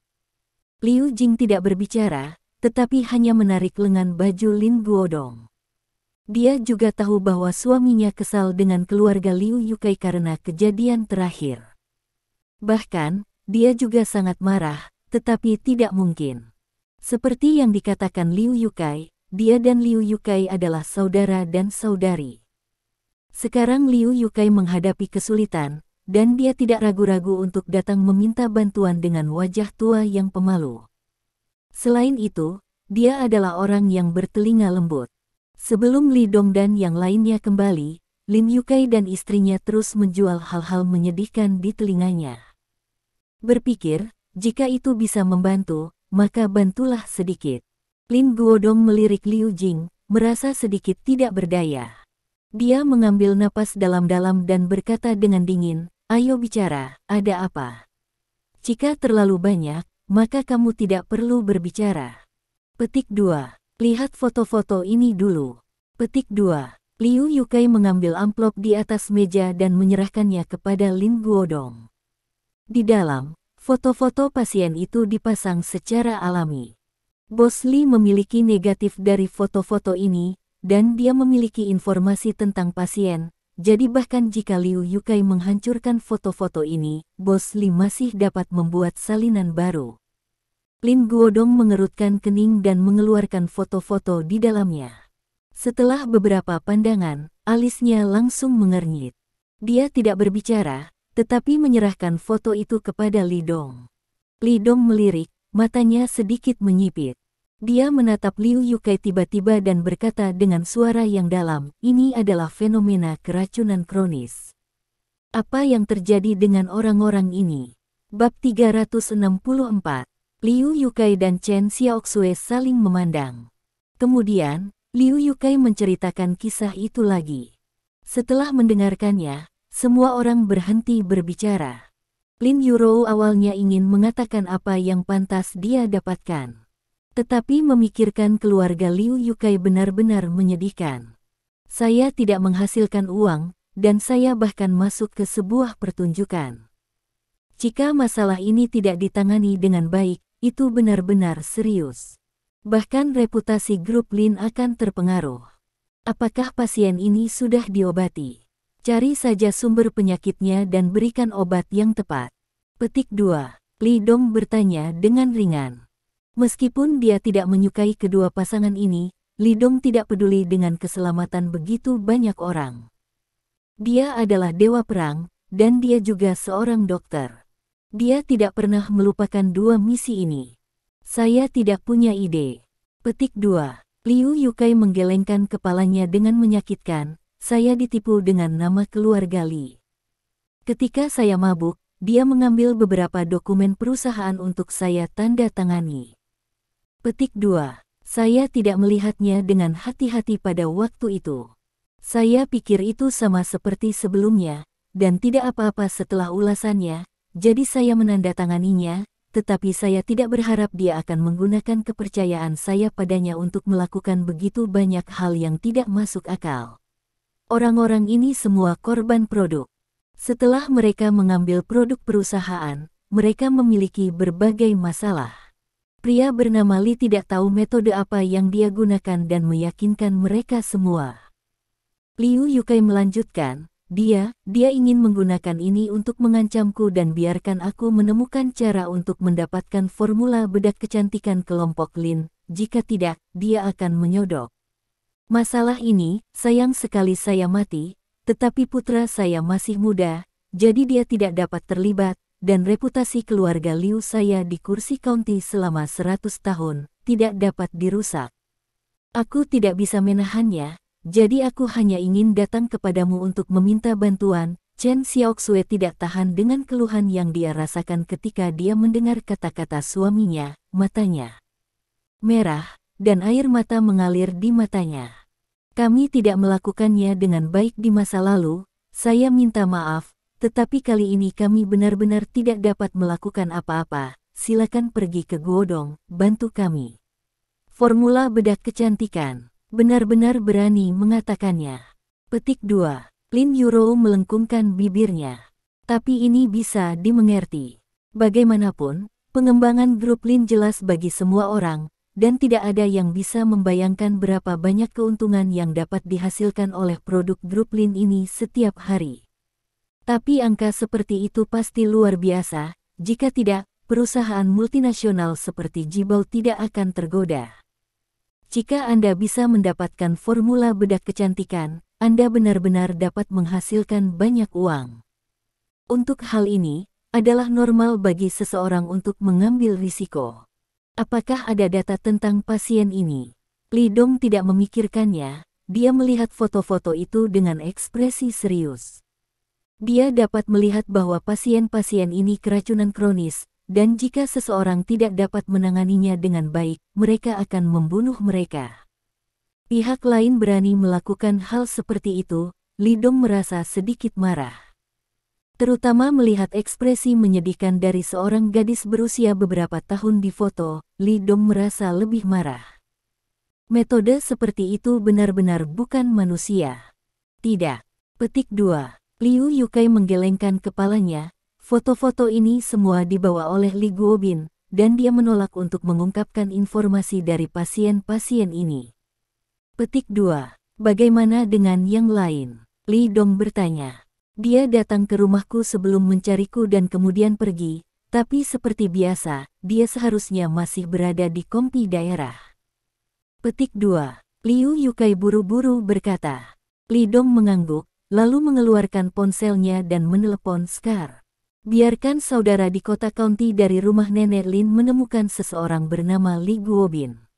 Speaker 1: Liu Jing tidak berbicara, tetapi hanya menarik lengan baju Lin Guodong. Dia juga tahu bahwa suaminya kesal dengan keluarga Liu Yukai karena kejadian terakhir. Bahkan, dia juga sangat marah, tetapi tidak mungkin. Seperti yang dikatakan Liu Yukai, dia dan Liu Yukai adalah saudara dan saudari. Sekarang Liu Yukai menghadapi kesulitan, dan dia tidak ragu-ragu untuk datang meminta bantuan dengan wajah tua yang pemalu. Selain itu, dia adalah orang yang bertelinga lembut. Sebelum Li Dong dan yang lainnya kembali, Lin Yukai dan istrinya terus menjual hal-hal menyedihkan di telinganya. Berpikir, jika itu bisa membantu, maka bantulah sedikit. Lin Guodong melirik Liu Jing, merasa sedikit tidak berdaya. Dia mengambil napas dalam-dalam dan berkata dengan dingin, ayo bicara, ada apa? Jika terlalu banyak, maka kamu tidak perlu berbicara. Petik 2. Lihat foto-foto ini dulu. Petik 2. Liu Yukai mengambil amplop di atas meja dan menyerahkannya kepada Lin Guodong. Di dalam, foto-foto pasien itu dipasang secara alami. Bos Li memiliki negatif dari foto-foto ini, dan dia memiliki informasi tentang pasien, jadi bahkan jika Liu Yukai menghancurkan foto-foto ini, Bos Li masih dapat membuat salinan baru. Lin Guodong mengerutkan kening dan mengeluarkan foto-foto di dalamnya. Setelah beberapa pandangan, alisnya langsung mengernyit. Dia tidak berbicara, tetapi menyerahkan foto itu kepada Li Dong. Li Dong melirik, matanya sedikit menyipit. Dia menatap Liu Yukai tiba-tiba dan berkata dengan suara yang dalam, ini adalah fenomena keracunan kronis. Apa yang terjadi dengan orang-orang ini? Bab 364. Liu Yukai dan Chen Xiaoxue saling memandang. Kemudian, Liu Yukai menceritakan kisah itu lagi. Setelah mendengarkannya, semua orang berhenti berbicara. Lin Yurou awalnya ingin mengatakan apa yang pantas dia dapatkan. Tetapi memikirkan keluarga Liu Yukai benar-benar menyedihkan. Saya tidak menghasilkan uang, dan saya bahkan masuk ke sebuah pertunjukan. Jika masalah ini tidak ditangani dengan baik, itu benar-benar serius. Bahkan reputasi grup Lin akan terpengaruh. Apakah pasien ini sudah diobati? Cari saja sumber penyakitnya dan berikan obat yang tepat. Petik 2. Li Dong bertanya dengan ringan. Meskipun dia tidak menyukai kedua pasangan ini, Li Dong tidak peduli dengan keselamatan begitu banyak orang. Dia adalah dewa perang, dan dia juga seorang dokter. Dia tidak pernah melupakan dua misi ini. Saya tidak punya ide. Petik 2. Liu Yukai menggelengkan kepalanya dengan menyakitkan, saya ditipu dengan nama keluarga Li. Ketika saya mabuk, dia mengambil beberapa dokumen perusahaan untuk saya tanda tangani. Petik 2. Saya tidak melihatnya dengan hati-hati pada waktu itu. Saya pikir itu sama seperti sebelumnya, dan tidak apa-apa setelah ulasannya, jadi saya menandatanganinya, tetapi saya tidak berharap dia akan menggunakan kepercayaan saya padanya untuk melakukan begitu banyak hal yang tidak masuk akal. Orang-orang ini semua korban produk. Setelah mereka mengambil produk perusahaan, mereka memiliki berbagai masalah. Pria bernama Li tidak tahu metode apa yang dia gunakan dan meyakinkan mereka semua. Liu Yukai melanjutkan, dia ingin menggunakan ini untuk mengancamku dan biarkan aku menemukan cara untuk mendapatkan formula bedak kecantikan kelompok Lin, jika tidak, dia akan menyodok. Masalah ini, sayang sekali saya mati, tetapi putra saya masih muda, jadi dia tidak dapat terlibat, dan reputasi keluarga Liu saya di kursi county selama 100 tahun, tidak dapat dirusak. Aku tidak bisa menahannya, jadi aku hanya ingin datang kepadamu untuk meminta bantuan. Chen Xiaoxue tidak tahan dengan keluhan yang dia rasakan ketika dia mendengar kata-kata suaminya, matanya merah, dan air mata mengalir di matanya. Kami tidak melakukannya dengan baik di masa lalu, saya minta maaf, tetapi kali ini kami benar-benar tidak dapat melakukan apa-apa, silakan pergi ke Guodong, bantu kami. Formula bedak kecantikan, benar-benar berani mengatakannya. Petik 2. Lin Yuro melengkungkan bibirnya. Tapi ini bisa dimengerti. Bagaimanapun, pengembangan grup Lin jelas bagi semua orang, dan tidak ada yang bisa membayangkan berapa banyak keuntungan yang dapat dihasilkan oleh produk grup Lin ini setiap hari. Tapi angka seperti itu pasti luar biasa, jika tidak, perusahaan multinasional seperti Jibao tidak akan tergoda. Jika Anda bisa mendapatkan formula bedak kecantikan, Anda benar-benar dapat menghasilkan banyak uang. Untuk hal ini, adalah normal bagi seseorang untuk mengambil risiko. Apakah ada data tentang pasien ini? Li Dong tidak memikirkannya, dia melihat foto-foto itu dengan ekspresi serius. Dia dapat melihat bahwa pasien-pasien ini keracunan kronis, dan jika seseorang tidak dapat menanganinya dengan baik, mereka akan membunuh mereka. Pihak lain berani melakukan hal seperti itu, Li Dong merasa sedikit marah. Terutama melihat ekspresi menyedihkan dari seorang gadis berusia beberapa tahun di foto, Li Dong merasa lebih marah. Metode seperti itu benar-benar bukan manusia. Tidak. Petik 2. Liu Yukai menggelengkan kepalanya. Foto-foto ini semua dibawa oleh Li Guobin, dan dia menolak untuk mengungkapkan informasi dari pasien-pasien ini. Petik 2. Bagaimana dengan yang lain? Li Dong bertanya. Dia datang ke rumahku sebelum mencariku dan kemudian pergi, tapi seperti biasa, dia seharusnya masih berada di kompi daerah. Petik 2. Liu Yukai buru-buru berkata. Li Dong mengangguk, lalu mengeluarkan ponselnya dan menelepon Scar. Biarkan saudara di kota county dari rumah nenek Lin menemukan seseorang bernama Li Guobin.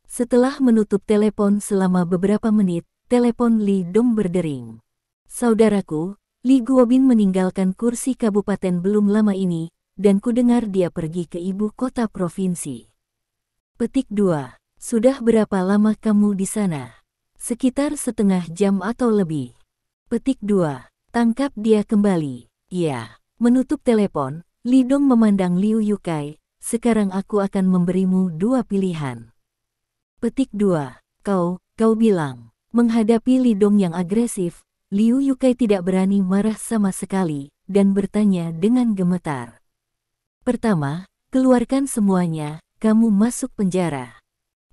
Speaker 1: Setelah menutup telepon selama beberapa menit, telepon Li Dong berdering. Saudaraku, Li Guobin meninggalkan kursi kabupaten belum lama ini, dan kudengar dia pergi ke ibu kota provinsi. Petik 2. Sudah berapa lama kamu di sana? Sekitar setengah jam atau lebih. Petik 2. Tangkap dia kembali. Ya. Menutup telepon, Li Dong memandang Liu Yukai, sekarang aku akan memberimu dua pilihan. Petik 2. Kau bilang. Menghadapi Li Dong yang agresif, Liu Yukai tidak berani marah sama sekali, dan bertanya dengan gemetar. Pertama, keluarkan semuanya, kamu masuk penjara.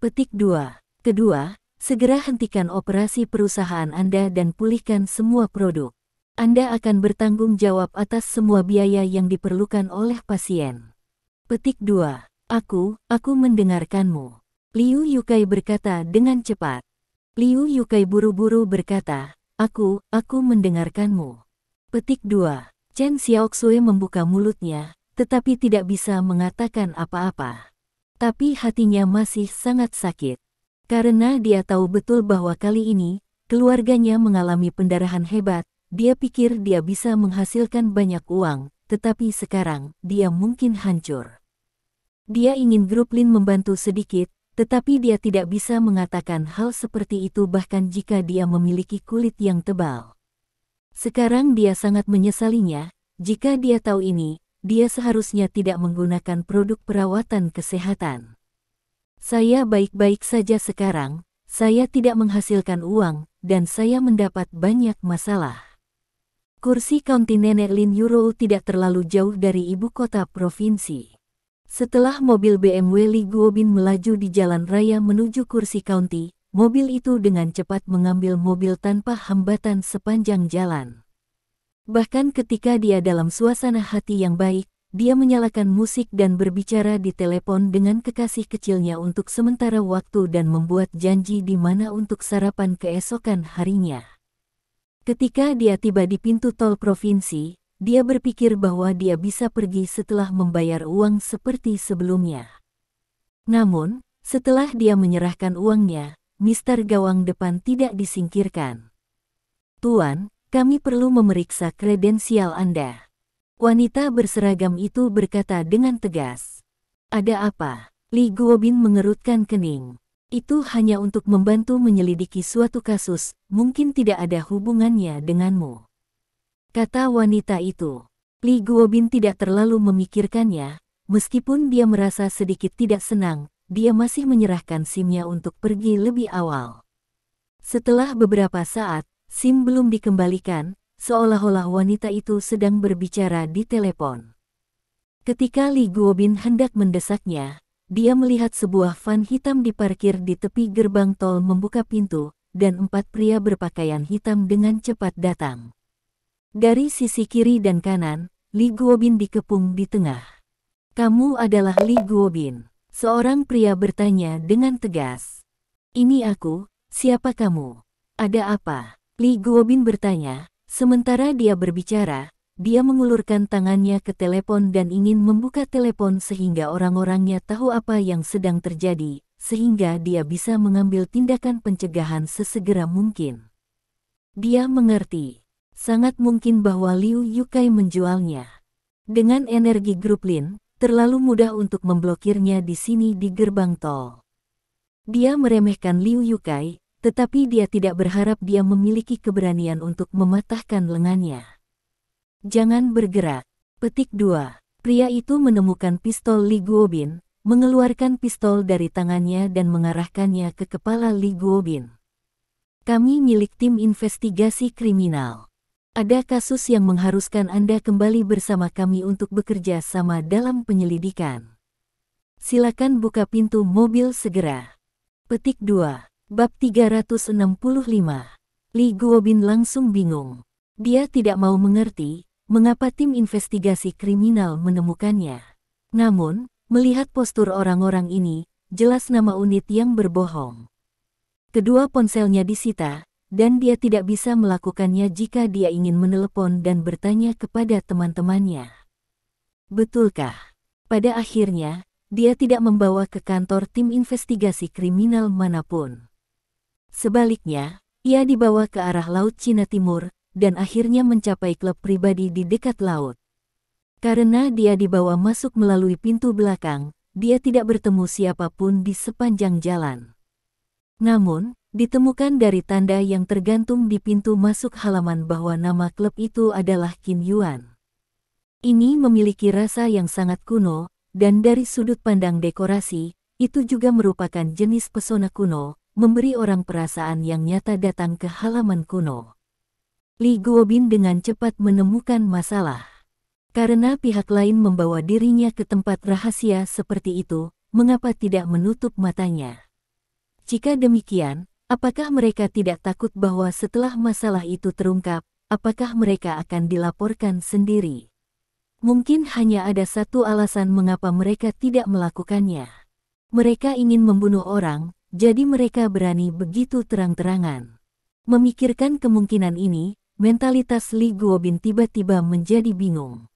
Speaker 1: Petik 2. Kedua, segera hentikan operasi perusahaan Anda dan pulihkan semua produk. Anda akan bertanggung jawab atas semua biaya yang diperlukan oleh pasien. Petik 2. Aku mendengarkanmu. Liu Yukai berkata dengan cepat. Liu Yukai buru-buru berkata, aku mendengarkanmu. Petik 2. Chen Xiaoxue membuka mulutnya, tetapi tidak bisa mengatakan apa-apa. Tapi hatinya masih sangat sakit. Karena dia tahu betul bahwa kali ini, keluarganya mengalami pendarahan hebat, dia pikir dia bisa menghasilkan banyak uang, tetapi sekarang, dia mungkin hancur. Dia ingin grup Lin membantu sedikit, tetapi dia tidak bisa mengatakan hal seperti itu bahkan jika dia memiliki kulit yang tebal. Sekarang dia sangat menyesalinya, jika dia tahu ini, dia seharusnya tidak menggunakan produk perawatan kesehatan. Saya baik-baik saja sekarang, saya tidak menghasilkan uang, dan saya mendapat banyak masalah. Kursi kaunti Nenek Lin Euro tidak terlalu jauh dari ibu kota provinsi. Setelah mobil BMW Li Guobin melaju di jalan raya menuju kursi kaunti, mobil itu dengan cepat mengambil mobil tanpa hambatan sepanjang jalan. Bahkan ketika dia dalam suasana hati yang baik, dia menyalakan musik dan berbicara di telepon dengan kekasih kecilnya untuk sementara waktu dan membuat janji di mana untuk sarapan keesokan harinya. Ketika dia tiba di pintu tol provinsi, dia berpikir bahwa dia bisa pergi setelah membayar uang seperti sebelumnya. Namun, setelah dia menyerahkan uangnya, Mister Gawang depan tidak disingkirkan. "Tuan, kami perlu memeriksa kredensial Anda." Wanita berseragam itu berkata dengan tegas. "Ada apa?" Li Guobin mengerutkan kening. "Itu hanya untuk membantu menyelidiki suatu kasus, mungkin tidak ada hubungannya denganmu," kata wanita itu. Li Guobin tidak terlalu memikirkannya, meskipun dia merasa sedikit tidak senang, dia masih menyerahkan SIM-nya untuk pergi lebih awal. Setelah beberapa saat, SIM belum dikembalikan, seolah-olah wanita itu sedang berbicara di telepon. Ketika Li Guobin hendak mendesaknya, dia melihat sebuah van hitam diparkir di tepi gerbang tol membuka pintu, dan 4 pria berpakaian hitam dengan cepat datang. Dari sisi kiri dan kanan, Li Guobin dikepung di tengah. "Kamu adalah Li Guobin?" seorang pria bertanya dengan tegas. "Ini aku, siapa kamu? Ada apa?" Li Guobin bertanya. Sementara dia berbicara, dia mengulurkan tangannya ke telepon dan ingin membuka telepon sehingga orang-orangnya tahu apa yang sedang terjadi, sehingga dia bisa mengambil tindakan pencegahan sesegera mungkin. Dia mengerti. Sangat mungkin bahwa Liu Yukai menjualnya. Dengan energi grup Lin, terlalu mudah untuk memblokirnya di sini di gerbang tol. Dia meremehkan Liu Yukai, tetapi dia tidak berharap dia memiliki keberanian untuk mematahkan lengannya. "Jangan bergerak." Petik 2. Pria itu menemukan pistol Li Guobin, mengeluarkan pistol dari tangannya dan mengarahkannya ke kepala Li Guobin. "Kami milik tim investigasi kriminal. Ada kasus yang mengharuskan Anda kembali bersama kami untuk bekerja sama dalam penyelidikan. Silakan buka pintu mobil segera." Petik 2. Bab 365. Li Guobin langsung bingung. Dia tidak mau mengerti mengapa tim investigasi kriminal menemukannya. Namun, melihat postur orang-orang ini, jelas nama unit yang berbohong. Kedua ponselnya disita, dan dia tidak bisa melakukannya jika dia ingin menelepon dan bertanya kepada teman-temannya. Betulkah? Pada akhirnya, dia tidak membawa ke kantor tim investigasi kriminal manapun. Sebaliknya, ia dibawa ke arah Laut Cina Timur, dan akhirnya mencapai klub pribadi di dekat laut. Karena dia dibawa masuk melalui pintu belakang, dia tidak bertemu siapapun di sepanjang jalan. Namun, ditemukan dari tanda yang tergantung di pintu masuk halaman bahwa nama klub itu adalah Qin Yuan. Ini memiliki rasa yang sangat kuno, dan dari sudut pandang dekorasi, itu juga merupakan jenis pesona kuno, memberi orang perasaan yang nyata datang ke halaman kuno. Li Guobin dengan cepat menemukan masalah. Karena pihak lain membawa dirinya ke tempat rahasia seperti itu, mengapa tidak menutup matanya? Jika demikian, apakah mereka tidak takut bahwa setelah masalah itu terungkap, apakah mereka akan dilaporkan sendiri? Mungkin hanya ada satu alasan mengapa mereka tidak melakukannya. Mereka ingin membunuh orang, jadi mereka berani begitu terang-terangan. Memikirkan kemungkinan ini, mentalitas Li Guobin tiba-tiba menjadi bingung.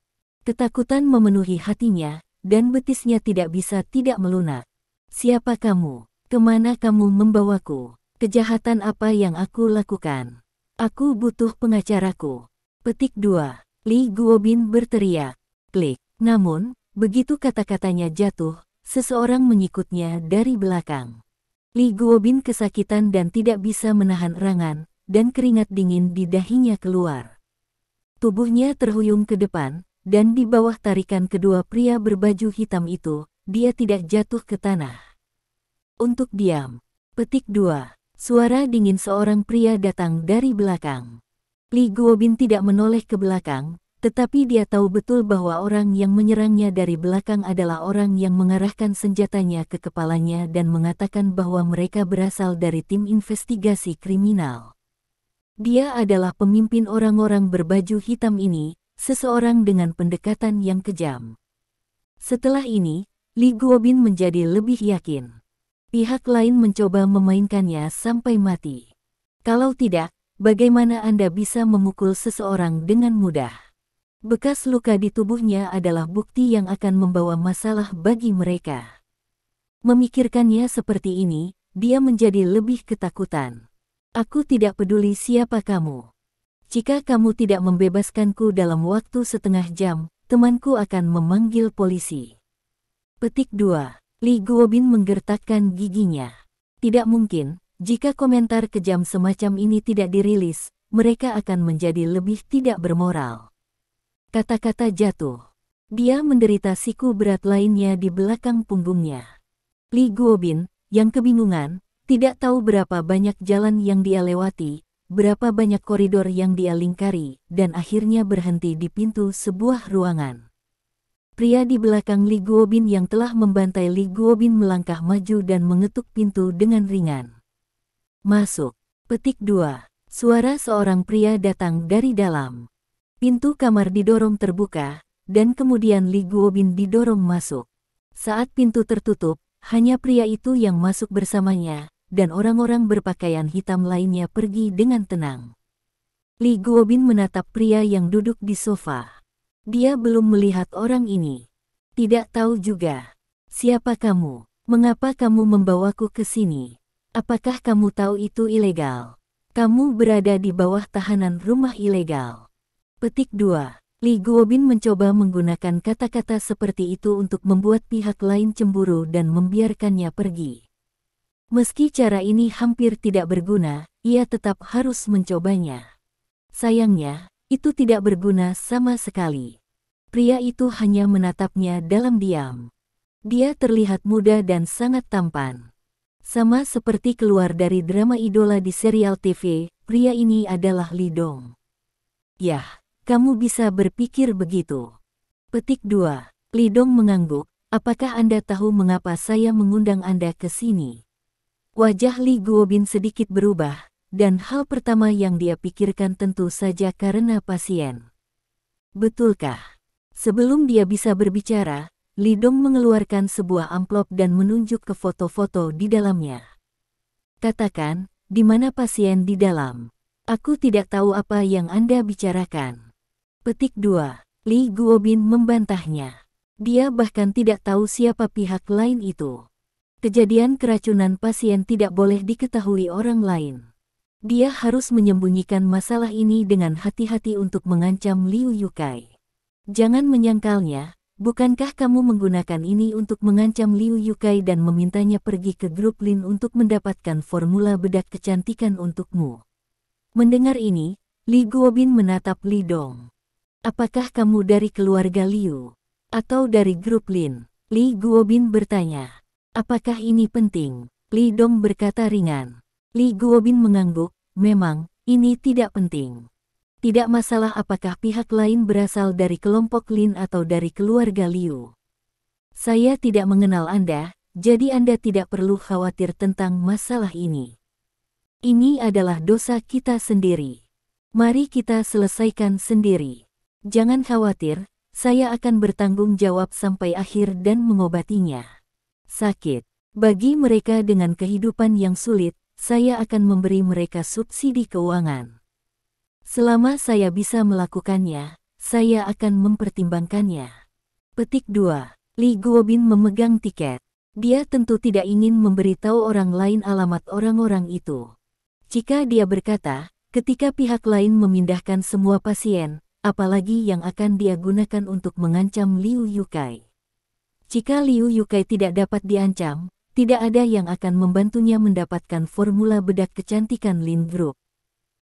Speaker 1: Ketakutan memenuhi hatinya, dan betisnya tidak bisa tidak melunak. "Siapa kamu?" Kemana kamu membawaku? Kejahatan apa yang aku lakukan? Aku butuh pengacaraku. Petik 2. Li Guobin berteriak. Klik. Namun, begitu kata-katanya jatuh, seseorang menyikutnya dari belakang. Li Guobin kesakitan dan tidak bisa menahan erangan, dan keringat dingin di dahinya keluar. Tubuhnya terhuyung ke depan, dan di bawah tarikan kedua pria berbaju hitam itu, dia tidak jatuh ke tanah. Untuk diam. Petik 2. Suara dingin seorang pria datang dari belakang. Li Guobin tidak menoleh ke belakang, tetapi dia tahu betul bahwa orang yang menyerangnya dari belakang adalah orang yang mengarahkan senjatanya ke kepalanya dan mengatakan bahwa mereka berasal dari tim investigasi kriminal. Dia adalah pemimpin orang-orang berbaju hitam ini, seseorang dengan pendekatan yang kejam. Setelah ini, Li Guobin menjadi lebih yakin. Pihak lain mencoba memainkannya sampai mati. Kalau tidak, bagaimana Anda bisa memukul seseorang dengan mudah? Bekas luka di tubuhnya adalah bukti yang akan membawa masalah bagi mereka. Memikirkannya seperti ini, dia menjadi lebih ketakutan. Aku tidak peduli siapa kamu. Jika kamu tidak membebaskanku dalam waktu setengah jam, temanku akan memanggil polisi. Petik 2. Li Guobin menggertakkan giginya. Tidak mungkin, jika komentar kejam semacam ini tidak dirilis, mereka akan menjadi lebih tidak bermoral. Kata-kata jatuh. Dia menderita siku berat lainnya di belakang punggungnya. Li Guobin, yang kebingungan, tidak tahu berapa banyak jalan yang dia lewati, berapa banyak koridor yang dia lingkari, dan akhirnya berhenti di pintu sebuah ruangan. Pria di belakang Li Guobin yang telah membantai Li Guobin melangkah maju dan mengetuk pintu dengan ringan. Masuk. Petik 2. Suara seorang pria datang dari dalam. Pintu kamar didorong terbuka, dan kemudian Li Guobin didorong masuk. Saat pintu tertutup, hanya pria itu yang masuk bersamanya, dan orang-orang berpakaian hitam lainnya pergi dengan tenang. Li Guobin menatap pria yang duduk di sofa. Dia belum melihat orang ini. Tidak tahu juga. Siapa kamu? Mengapa kamu membawaku ke sini? Apakah kamu tahu itu ilegal? Kamu berada di bawah tahanan rumah ilegal. Petik 2. Li Guobin mencoba menggunakan kata-kata seperti itu untuk membuat pihak lain cemburu dan membiarkannya pergi. Meski cara ini hampir tidak berguna, ia tetap harus mencobanya. Sayangnya, itu tidak berguna sama sekali. Pria itu hanya menatapnya dalam diam. Dia terlihat muda dan sangat tampan. Sama seperti keluar dari drama idola di serial TV, pria ini adalah Li Dong. Yah, kamu bisa berpikir begitu. Petik 2. Li Dong mengangguk, apakah Anda tahu mengapa saya mengundang Anda ke sini? Wajah Li Guobin sedikit berubah, dan hal pertama yang dia pikirkan tentu saja karena pasien. Betulkah? Sebelum dia bisa berbicara, Li Dong mengeluarkan sebuah amplop dan menunjuk ke foto-foto di dalamnya. Katakan, di mana pasien di dalam? Aku tidak tahu apa yang Anda bicarakan. Petik 2. Li Guobin membantahnya. Dia bahkan tidak tahu siapa pihak lain itu. Kejadian keracunan pasien tidak boleh diketahui orang lain. Dia harus menyembunyikan masalah ini dengan hati-hati untuk mengancam Liu Yukai. Jangan menyangkalnya, bukankah kamu menggunakan ini untuk mengancam Liu Yukai dan memintanya pergi ke grup Lin untuk mendapatkan formula bedak kecantikan untukmu? Mendengar ini, Li Guobin menatap Li Dong. Apakah kamu dari keluarga Liu? Atau dari grup Lin? Li Guobin bertanya. Apakah ini penting? Li Dong berkata ringan. Li Guobin mengangguk, memang, ini tidak penting. Tidak masalah apakah pihak lain berasal dari kelompok Lin atau dari keluarga Liu. Saya tidak mengenal Anda, jadi Anda tidak perlu khawatir tentang masalah ini. Ini adalah dosa kita sendiri. Mari kita selesaikan sendiri. Jangan khawatir, saya akan bertanggung jawab sampai akhir dan mengobatinya. Sakit. Bagi mereka dengan kehidupan yang sulit, saya akan memberi mereka subsidi keuangan. Selama saya bisa melakukannya, saya akan mempertimbangkannya. Petik 2. Li Guobin memegang tiket. Dia tentu tidak ingin memberitahu orang lain alamat orang-orang itu. Jika dia berkata, ketika pihak lain memindahkan semua pasien, apalagi yang akan dia gunakan untuk mengancam Liu Yukai. Jika Liu Yukai tidak dapat diancam, tidak ada yang akan membantunya mendapatkan formula bedak kecantikan Lin Group.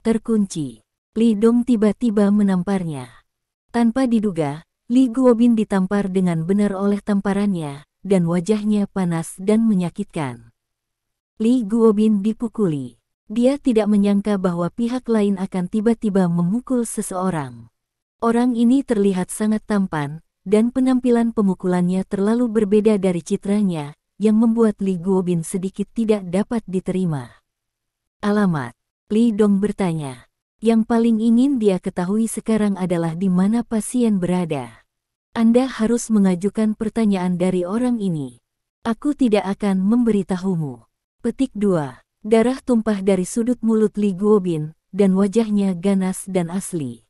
Speaker 1: Terkunci. Li Dong tiba-tiba menamparnya. Tanpa diduga, Li Guobin ditampar dengan benar oleh tamparannya, dan wajahnya panas dan menyakitkan. Li Guobin dipukuli. Dia tidak menyangka bahwa pihak lain akan tiba-tiba memukul seseorang. Orang ini terlihat sangat tampan, dan penampilan pemukulannya terlalu berbeda dari citranya, yang membuat Li Guobin sedikit tidak dapat diterima. Alamat? Li Dong bertanya. Yang paling ingin dia ketahui sekarang adalah di mana pasien berada. Anda harus mengajukan pertanyaan dari orang ini. Aku tidak akan memberitahumu. Petik 2. Darah tumpah dari sudut mulut Li Guobin, dan wajahnya ganas dan asli.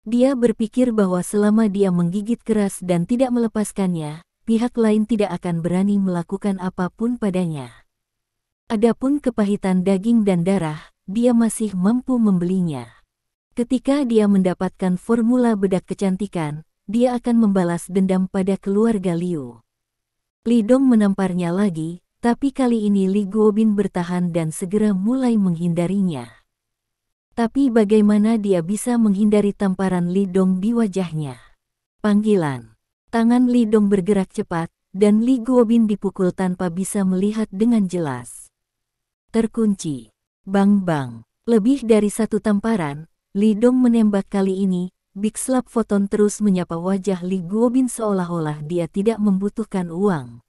Speaker 1: Dia berpikir bahwa selama dia menggigit keras dan tidak melepaskannya, pihak lain tidak akan berani melakukan apapun padanya. Adapun kepahitan daging dan darah, dia masih mampu membelinya. Ketika dia mendapatkan formula bedak kecantikan, dia akan membalas dendam pada keluarga Liu. Li Dong menamparnya lagi, tapi kali ini Li Guobin bertahan dan segera mulai menghindarinya. Tapi bagaimana dia bisa menghindari tamparan Li Dong di wajahnya? Panggilan. Tangan Li Dong bergerak cepat, dan Li Guobin dipukul tanpa bisa melihat dengan jelas. Terkunci. Bang-bang. Lebih dari satu tamparan, Li Dong menembak kali ini. Big Slap Photon terus menyapa wajah Li Guobin seolah-olah dia tidak membutuhkan uang.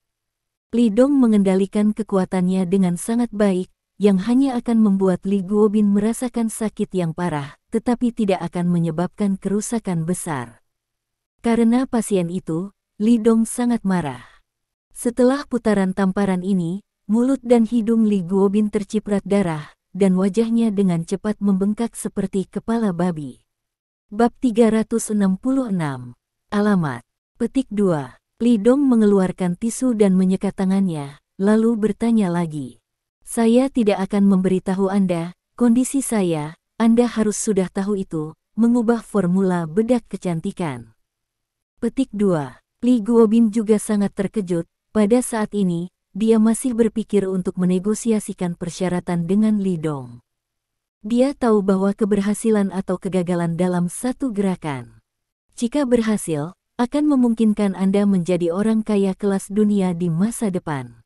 Speaker 1: Li Dong mengendalikan kekuatannya dengan sangat baik, yang hanya akan membuat Li Guobin merasakan sakit yang parah, tetapi tidak akan menyebabkan kerusakan besar. Karena pasien itu, Li Dong sangat marah. Setelah putaran tamparan ini, mulut dan hidung Li Guobin terciprat darah, dan wajahnya dengan cepat membengkak seperti kepala babi. Bab 366. Alamat. Petik 2. Li Dong mengeluarkan tisu dan menyekat tangannya, lalu bertanya lagi. Saya tidak akan memberitahu Anda, kondisi saya, Anda harus sudah tahu itu, mengubah formula bedak kecantikan. Petik 2. Li Guobin juga sangat terkejut, pada saat ini, dia masih berpikir untuk menegosiasikan persyaratan dengan Li Dong. Dia tahu bahwa keberhasilan atau kegagalan dalam satu gerakan, jika berhasil, akan memungkinkan Anda menjadi orang kaya kelas dunia di masa depan.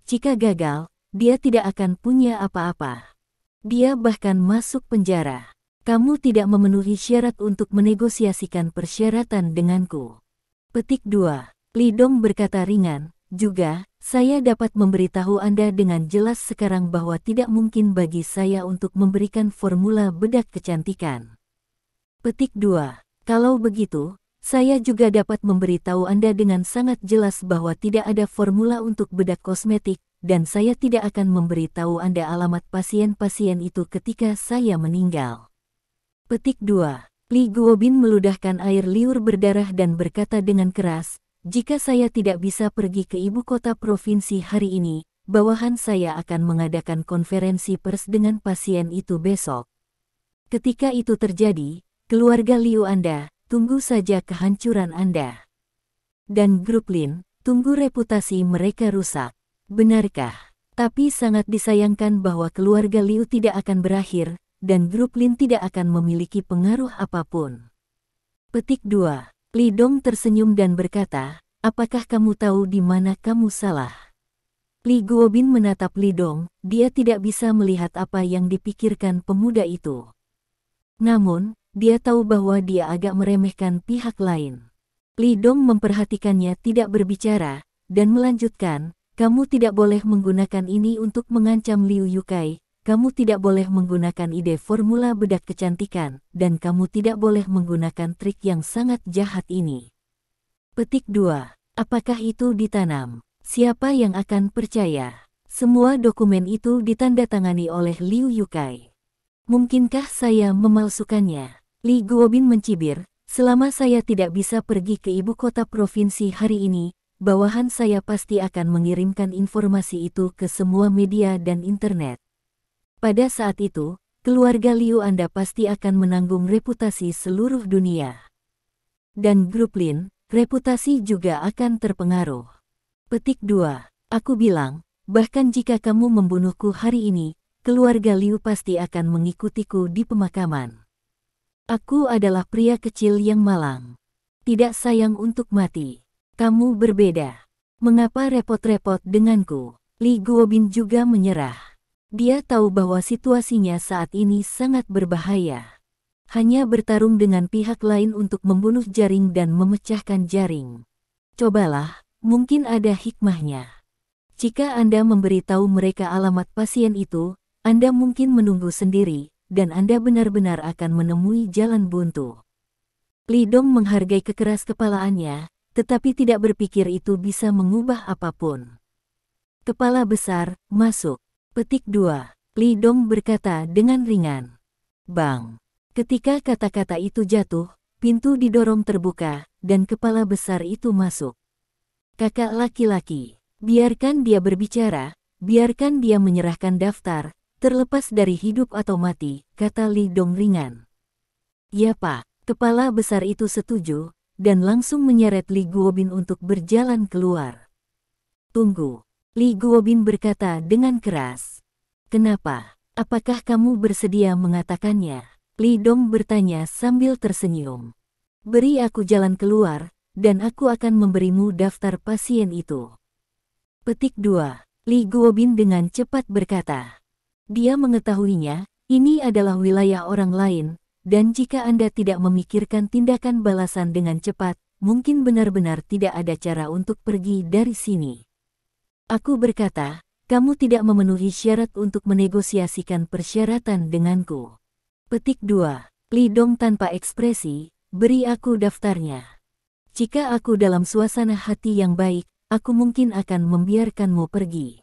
Speaker 1: Jika gagal, dia tidak akan punya apa-apa. Dia bahkan masuk penjara. Kamu tidak memenuhi syarat untuk menegosiasikan persyaratan denganku. Petik 2. Li Dong berkata ringan, juga, saya dapat memberitahu Anda dengan jelas sekarang bahwa tidak mungkin bagi saya untuk memberikan formula bedak kecantikan. Petik 2. Kalau begitu, saya juga dapat memberitahu Anda dengan sangat jelas bahwa tidak ada formula untuk bedak kosmetik, dan saya tidak akan memberitahu Anda alamat pasien-pasien itu ketika saya meninggal. Petik 2. Li Guobin meludahkan air liur berdarah dan berkata dengan keras, jika saya tidak bisa pergi ke ibu kota provinsi hari ini, bawahan saya akan mengadakan konferensi pers dengan pasien itu besok. Ketika itu terjadi, keluarga Liu Anda, tunggu saja kehancuran Anda. Dan grup Lin, tunggu reputasi mereka rusak. Benarkah? Tapi sangat disayangkan bahwa keluarga Liu tidak akan berakhir, dan grup Lin tidak akan memiliki pengaruh apapun. Petik 2. Li Dong tersenyum dan berkata, apakah kamu tahu di mana kamu salah? Li Guobin menatap Li Dong, dia tidak bisa melihat apa yang dipikirkan pemuda itu. Namun, dia tahu bahwa dia agak meremehkan pihak lain. Li Dong memperhatikannya tidak berbicara, dan melanjutkan, kamu tidak boleh menggunakan ini untuk mengancam Liu Yukai. Kamu tidak boleh menggunakan ide formula bedak kecantikan, dan kamu tidak boleh menggunakan trik yang sangat jahat ini. Petik 2. Apakah itu ditanam? Siapa yang akan percaya? Semua dokumen itu ditandatangani oleh Liu Yukai. Mungkinkah saya memalsukannya? Li Guobin mencibir, selama saya tidak bisa pergi ke ibu kota provinsi hari ini, bawahan saya pasti akan mengirimkan informasi itu ke semua media dan internet. Pada saat itu, keluarga Liu Anda pasti akan menanggung reputasi seluruh dunia. Dan grup Lin, reputasi juga akan terpengaruh. Petik 2. Aku bilang, bahkan jika kamu membunuhku hari ini, keluarga Liu pasti akan mengikutiku di pemakaman. Aku adalah pria kecil yang malang. Tidak sayang untuk mati. Kamu berbeda. Mengapa repot-repot denganku? Li Guobin juga menyerah. Dia tahu bahwa situasinya saat ini sangat berbahaya. Hanya bertarung dengan pihak lain untuk membunuh jaring dan memecahkan jaring. Cobalah, mungkin ada hikmahnya. Jika Anda memberitahu mereka alamat pasien itu, Anda mungkin menunggu sendiri, dan Anda benar-benar akan menemui jalan buntu. Li Dong menghargai kekeras kepalaannya, tetapi tidak berpikir itu bisa mengubah apapun. Kepala besar, masuk. Petik 2. Li Dong berkata dengan ringan. Bang. Ketika kata-kata itu jatuh, pintu didorong terbuka, dan kepala besar itu masuk. Kakak laki-laki. Biarkan dia berbicara, biarkan dia menyerahkan daftar, terlepas dari hidup atau mati, kata Li Dong ringan. Ya Pak, kepala besar itu setuju, dan langsung menyeret Li Guobin untuk berjalan keluar. Tunggu, Li Guobin berkata dengan keras. Kenapa? Apakah kamu bersedia mengatakannya? Li Dong bertanya sambil tersenyum. Beri aku jalan keluar, dan aku akan memberimu daftar pasien itu. Petik 2. Li Guobin dengan cepat berkata. Dia mengetahuinya, ini adalah wilayah orang lain, dan jika Anda tidak memikirkan tindakan balasan dengan cepat, mungkin benar-benar tidak ada cara untuk pergi dari sini. Aku berkata, kamu tidak memenuhi syarat untuk menegosiasikan persyaratan denganku. Petik 2. Li Dong tanpa ekspresi, beri aku daftarnya. Jika aku dalam suasana hati yang baik, aku mungkin akan membiarkanmu pergi.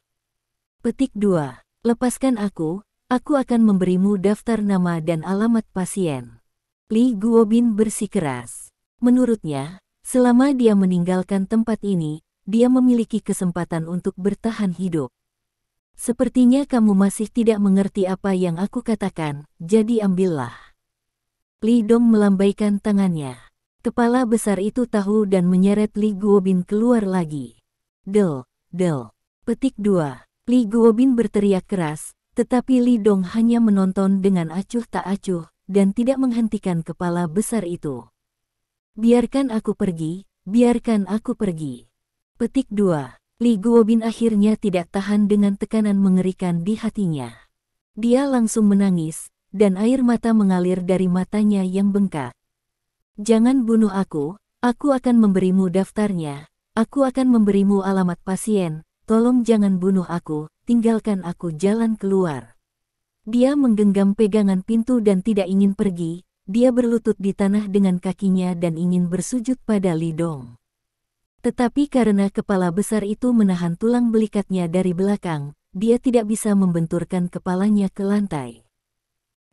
Speaker 1: Petik 2. Lepaskan aku akan memberimu daftar nama dan alamat pasien. Li Guobin bersikeras. Menurutnya, selama dia meninggalkan tempat ini, dia memiliki kesempatan untuk bertahan hidup. Sepertinya kamu masih tidak mengerti apa yang aku katakan, jadi ambillah. Li Dong melambaikan tangannya. Kepala besar itu tahu dan menyeret Li Guobin keluar lagi. Del. Petik 2. Li Guobin berteriak keras, tetapi Li Dong hanya menonton dengan acuh tak acuh, dan tidak menghentikan kepala besar itu. Biarkan aku pergi, biarkan aku pergi. Petik 2. Li Guobin akhirnya tidak tahan dengan tekanan mengerikan di hatinya. Dia langsung menangis, dan air mata mengalir dari matanya yang bengkak. Jangan bunuh aku akan memberimu daftarnya, aku akan memberimu alamat pasien, tolong jangan bunuh aku, tinggalkan aku jalan keluar. Dia menggenggam pegangan pintu dan tidak ingin pergi, dia berlutut di tanah dengan kakinya dan ingin bersujud pada Li Dong. Tetapi karena kepala besar itu menahan tulang belikatnya dari belakang, dia tidak bisa membenturkan kepalanya ke lantai.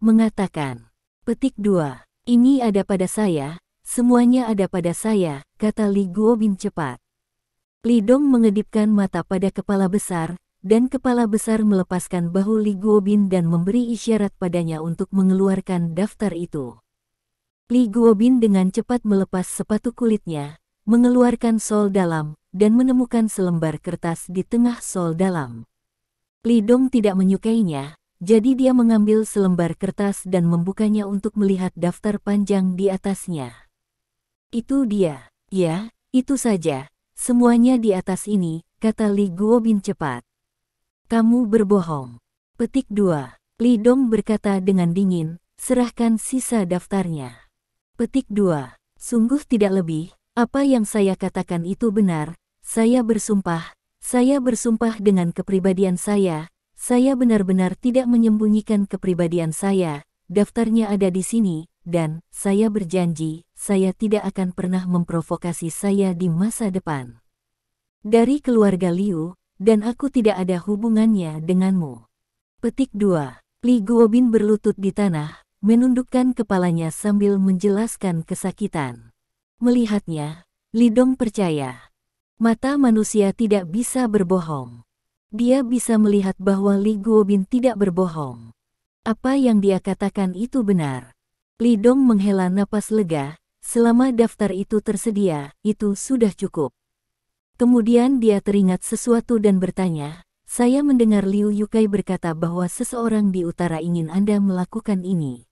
Speaker 1: Mengatakan, petik 2, ini ada pada saya, semuanya ada pada saya, kata Li Guobin cepat. Li Dong mengedipkan mata pada kepala besar, dan kepala besar melepaskan bahu Li Guobin dan memberi isyarat padanya untuk mengeluarkan daftar itu. Li Guobin dengan cepat melepas sepatu kulitnya, mengeluarkan sol dalam, dan menemukan selembar kertas di tengah sol dalam. Li Dong tidak menyukainya, jadi dia mengambil selembar kertas dan membukanya untuk melihat daftar panjang di atasnya. Itu dia. Ya, itu saja. Semuanya di atas ini, kata Li Guobin cepat. Kamu berbohong. Petik 2. Li Dong berkata dengan dingin, serahkan sisa daftarnya. Petik 2. Sungguh tidak lebih, apa yang saya katakan itu benar, saya bersumpah dengan kepribadian saya benar-benar tidak menyembunyikan kepribadian saya, daftarnya ada di sini, dan saya berjanji, saya tidak akan pernah memprovokasi saya di masa depan. Dari keluarga Liu, dan aku tidak ada hubungannya denganmu. Petik 2. Li Guobin berlutut di tanah, menundukkan kepalanya sambil menjelaskan kesakitan. Melihatnya, Li Dong percaya. Mata manusia tidak bisa berbohong. Dia bisa melihat bahwa Li Guobin tidak berbohong. Apa yang dia katakan itu benar. Li Dong menghela napas lega, selama daftar itu tersedia, itu sudah cukup. Kemudian dia teringat sesuatu dan bertanya, saya mendengar Liu Yukai berkata bahwa seseorang di utara ingin Anda melakukan ini.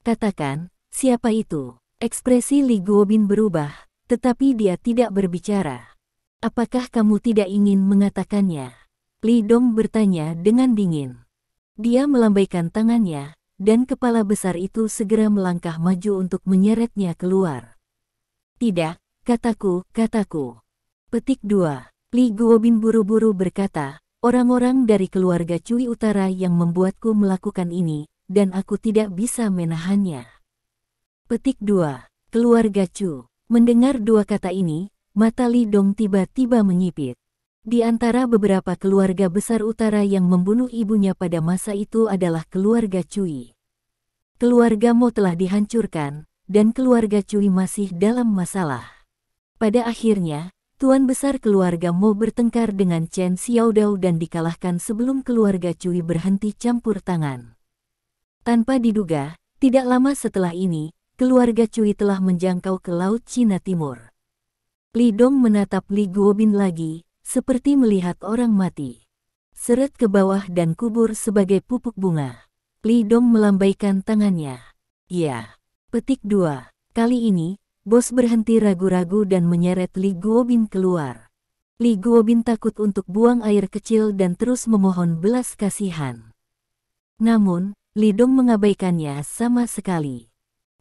Speaker 1: Katakan, siapa itu? Ekspresi Li Guobin berubah, tetapi dia tidak berbicara. Apakah kamu tidak ingin mengatakannya? Li Dong bertanya dengan dingin. Dia melambaikan tangannya, dan kepala besar itu segera melangkah maju untuk menyeretnya keluar. Tidak, kataku. Petik 2. Li Guobin buru-buru berkata, orang-orang dari keluarga Cui Utara yang membuatku melakukan ini, dan aku tidak bisa menahannya. Petik 2. Keluarga Chu. Mendengar dua kata ini, mata Li Dong tiba-tiba menyipit. Di antara beberapa keluarga besar utara yang membunuh ibunya pada masa itu adalah keluarga Cui. Keluarga Mo telah dihancurkan, dan keluarga Cui masih dalam masalah. Pada akhirnya, Tuan Besar keluarga Mo bertengkar dengan Chen Xiaodao dan dikalahkan sebelum keluarga Cui berhenti campur tangan. Tanpa diduga, tidak lama setelah ini, keluarga Cui telah menjangkau ke Laut Cina Timur. Li Dong menatap Li Guobin lagi, seperti melihat orang mati. Seret ke bawah dan kubur sebagai pupuk bunga. Li Dong melambaikan tangannya. Ya. Petik 2. Kali ini, bos berhenti ragu-ragu dan menyeret Li Guobin keluar. Li Guobin takut untuk buang air kecil dan terus memohon belas kasihan. Namun, Li Dong mengabaikannya sama sekali.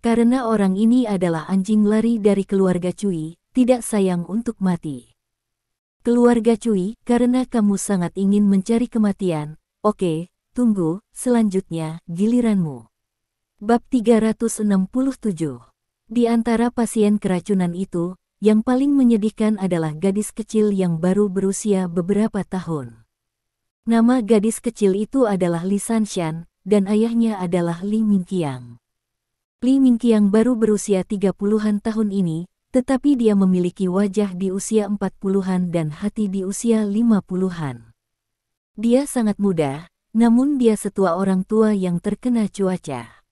Speaker 1: Karena orang ini adalah anjing lari dari keluarga Cui, tidak sayang untuk mati. Keluarga Cui, karena kamu sangat ingin mencari kematian, oke, tunggu, selanjutnya, giliranmu. Bab 367. Di antara pasien keracunan itu, yang paling menyedihkan adalah gadis kecil yang baru berusia beberapa tahun. Nama gadis kecil itu adalah Li Sanshan, dan ayahnya adalah Li Mingqiang. Li Mingqiang baru berusia 30-an tahun ini, tetapi dia memiliki wajah di usia 40-an dan hati di usia 50-an. Dia sangat muda, namun dia setua orang tua yang terkena cuaca.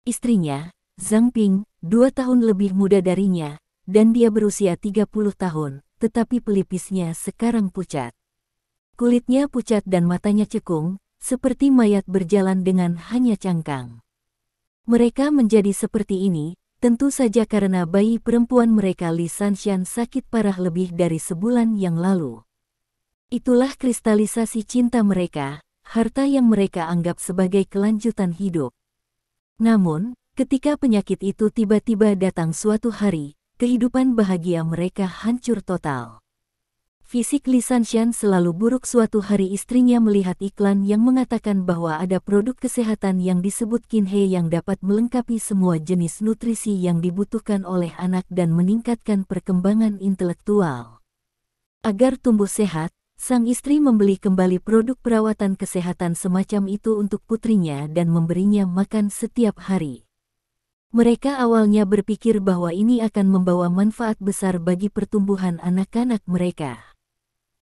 Speaker 1: Istrinya, Zhang Ping, 2 tahun lebih muda darinya, dan dia berusia 30 tahun, tetapi pelipisnya sekarang pucat. Kulitnya pucat dan matanya cekung, seperti mayat berjalan dengan hanya cangkang. Mereka menjadi seperti ini, tentu saja karena bayi perempuan mereka Li Sanshan sakit parah lebih dari sebulan yang lalu. Itulah kristalisasi cinta mereka, harta yang mereka anggap sebagai kelanjutan hidup. Namun, ketika penyakit itu tiba-tiba datang suatu hari, kehidupan bahagia mereka hancur total. Fisik Li Sanshan selalu buruk. Suatu hari istrinya melihat iklan yang mengatakan bahwa ada produk kesehatan yang disebut Kinhe yang dapat melengkapi semua jenis nutrisi yang dibutuhkan oleh anak dan meningkatkan perkembangan intelektual. Agar tumbuh sehat, sang istri membeli kembali produk perawatan kesehatan semacam itu untuk putrinya dan memberinya makan setiap hari. Mereka awalnya berpikir bahwa ini akan membawa manfaat besar bagi pertumbuhan anak-anak mereka.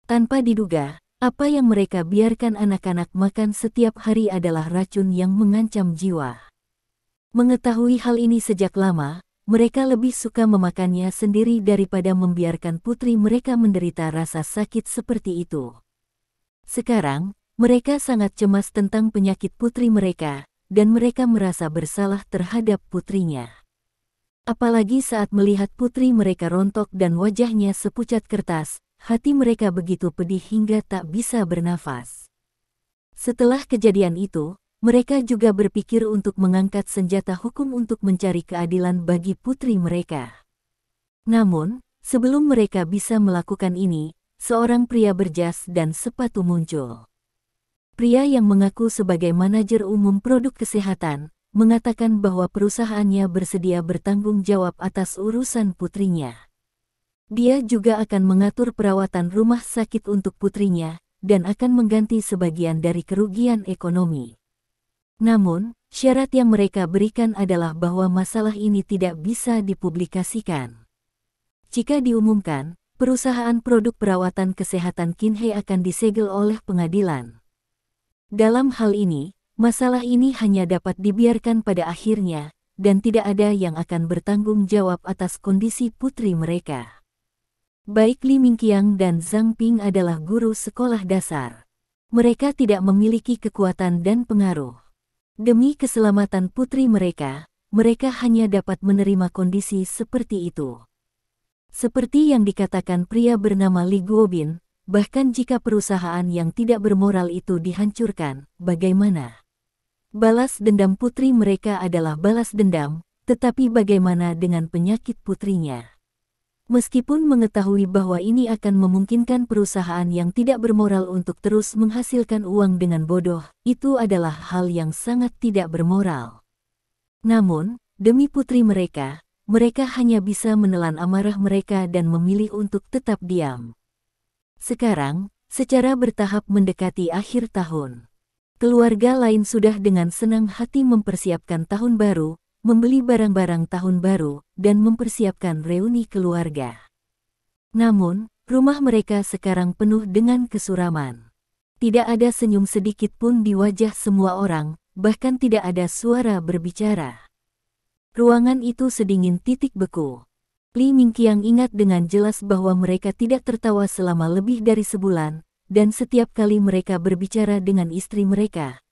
Speaker 1: Tanpa diduga, apa yang mereka biarkan anak-anak makan setiap hari adalah racun yang mengancam jiwa. Mengetahui hal ini sejak lama, mereka lebih suka memakannya sendiri daripada membiarkan putri mereka menderita rasa sakit seperti itu. Sekarang, mereka sangat cemas tentang penyakit putri mereka, dan mereka merasa bersalah terhadap putrinya. Apalagi saat melihat putri mereka rontok dan wajahnya sepucat kertas, hati mereka begitu pedih hingga tak bisa bernafas. Setelah kejadian itu, mereka juga berpikir untuk mengangkat senjata hukum untuk mencari keadilan bagi putri mereka. Namun, sebelum mereka bisa melakukan ini, seorang pria berjas dan sepatu muncul. Pria yang mengaku sebagai manajer umum produk kesehatan, mengatakan bahwa perusahaannya bersedia bertanggung jawab atas urusan putrinya. Dia juga akan mengatur perawatan rumah sakit untuk putrinya, dan akan mengganti sebagian dari kerugian ekonomi. Namun, syarat yang mereka berikan adalah bahwa masalah ini tidak bisa dipublikasikan. Jika diumumkan, perusahaan produk perawatan kesehatan Kinhe akan disegel oleh pengadilan. Dalam hal ini, masalah ini hanya dapat dibiarkan pada akhirnya, dan tidak ada yang akan bertanggung jawab atas kondisi putri mereka. Baik Li Mingqiang dan Zhang Ping adalah guru sekolah dasar. Mereka tidak memiliki kekuatan dan pengaruh. Demi keselamatan putri mereka hanya dapat menerima kondisi seperti itu. Seperti yang dikatakan pria bernama Li Guobin, bahkan jika perusahaan yang tidak bermoral itu dihancurkan, bagaimana? Balas dendam putri mereka adalah balas dendam, tetapi bagaimana dengan penyakit putrinya? Meskipun mengetahui bahwa ini akan memungkinkan perusahaan yang tidak bermoral untuk terus menghasilkan uang dengan bodoh, itu adalah hal yang sangat tidak bermoral. Namun, demi putri mereka hanya bisa menelan amarah mereka dan memilih untuk tetap diam. Sekarang, secara bertahap mendekati akhir tahun. Keluarga lain sudah dengan senang hati mempersiapkan tahun baru, membeli barang-barang tahun baru, dan mempersiapkan reuni keluarga. Namun, rumah mereka sekarang penuh dengan kesuraman. Tidak ada senyum sedikit pun di wajah semua orang, bahkan tidak ada suara berbicara. Ruangan itu sedingin titik beku. Li Mingqiang ingat dengan jelas bahwa mereka tidak tertawa selama lebih dari sebulan, dan setiap kali mereka berbicara dengan istri mereka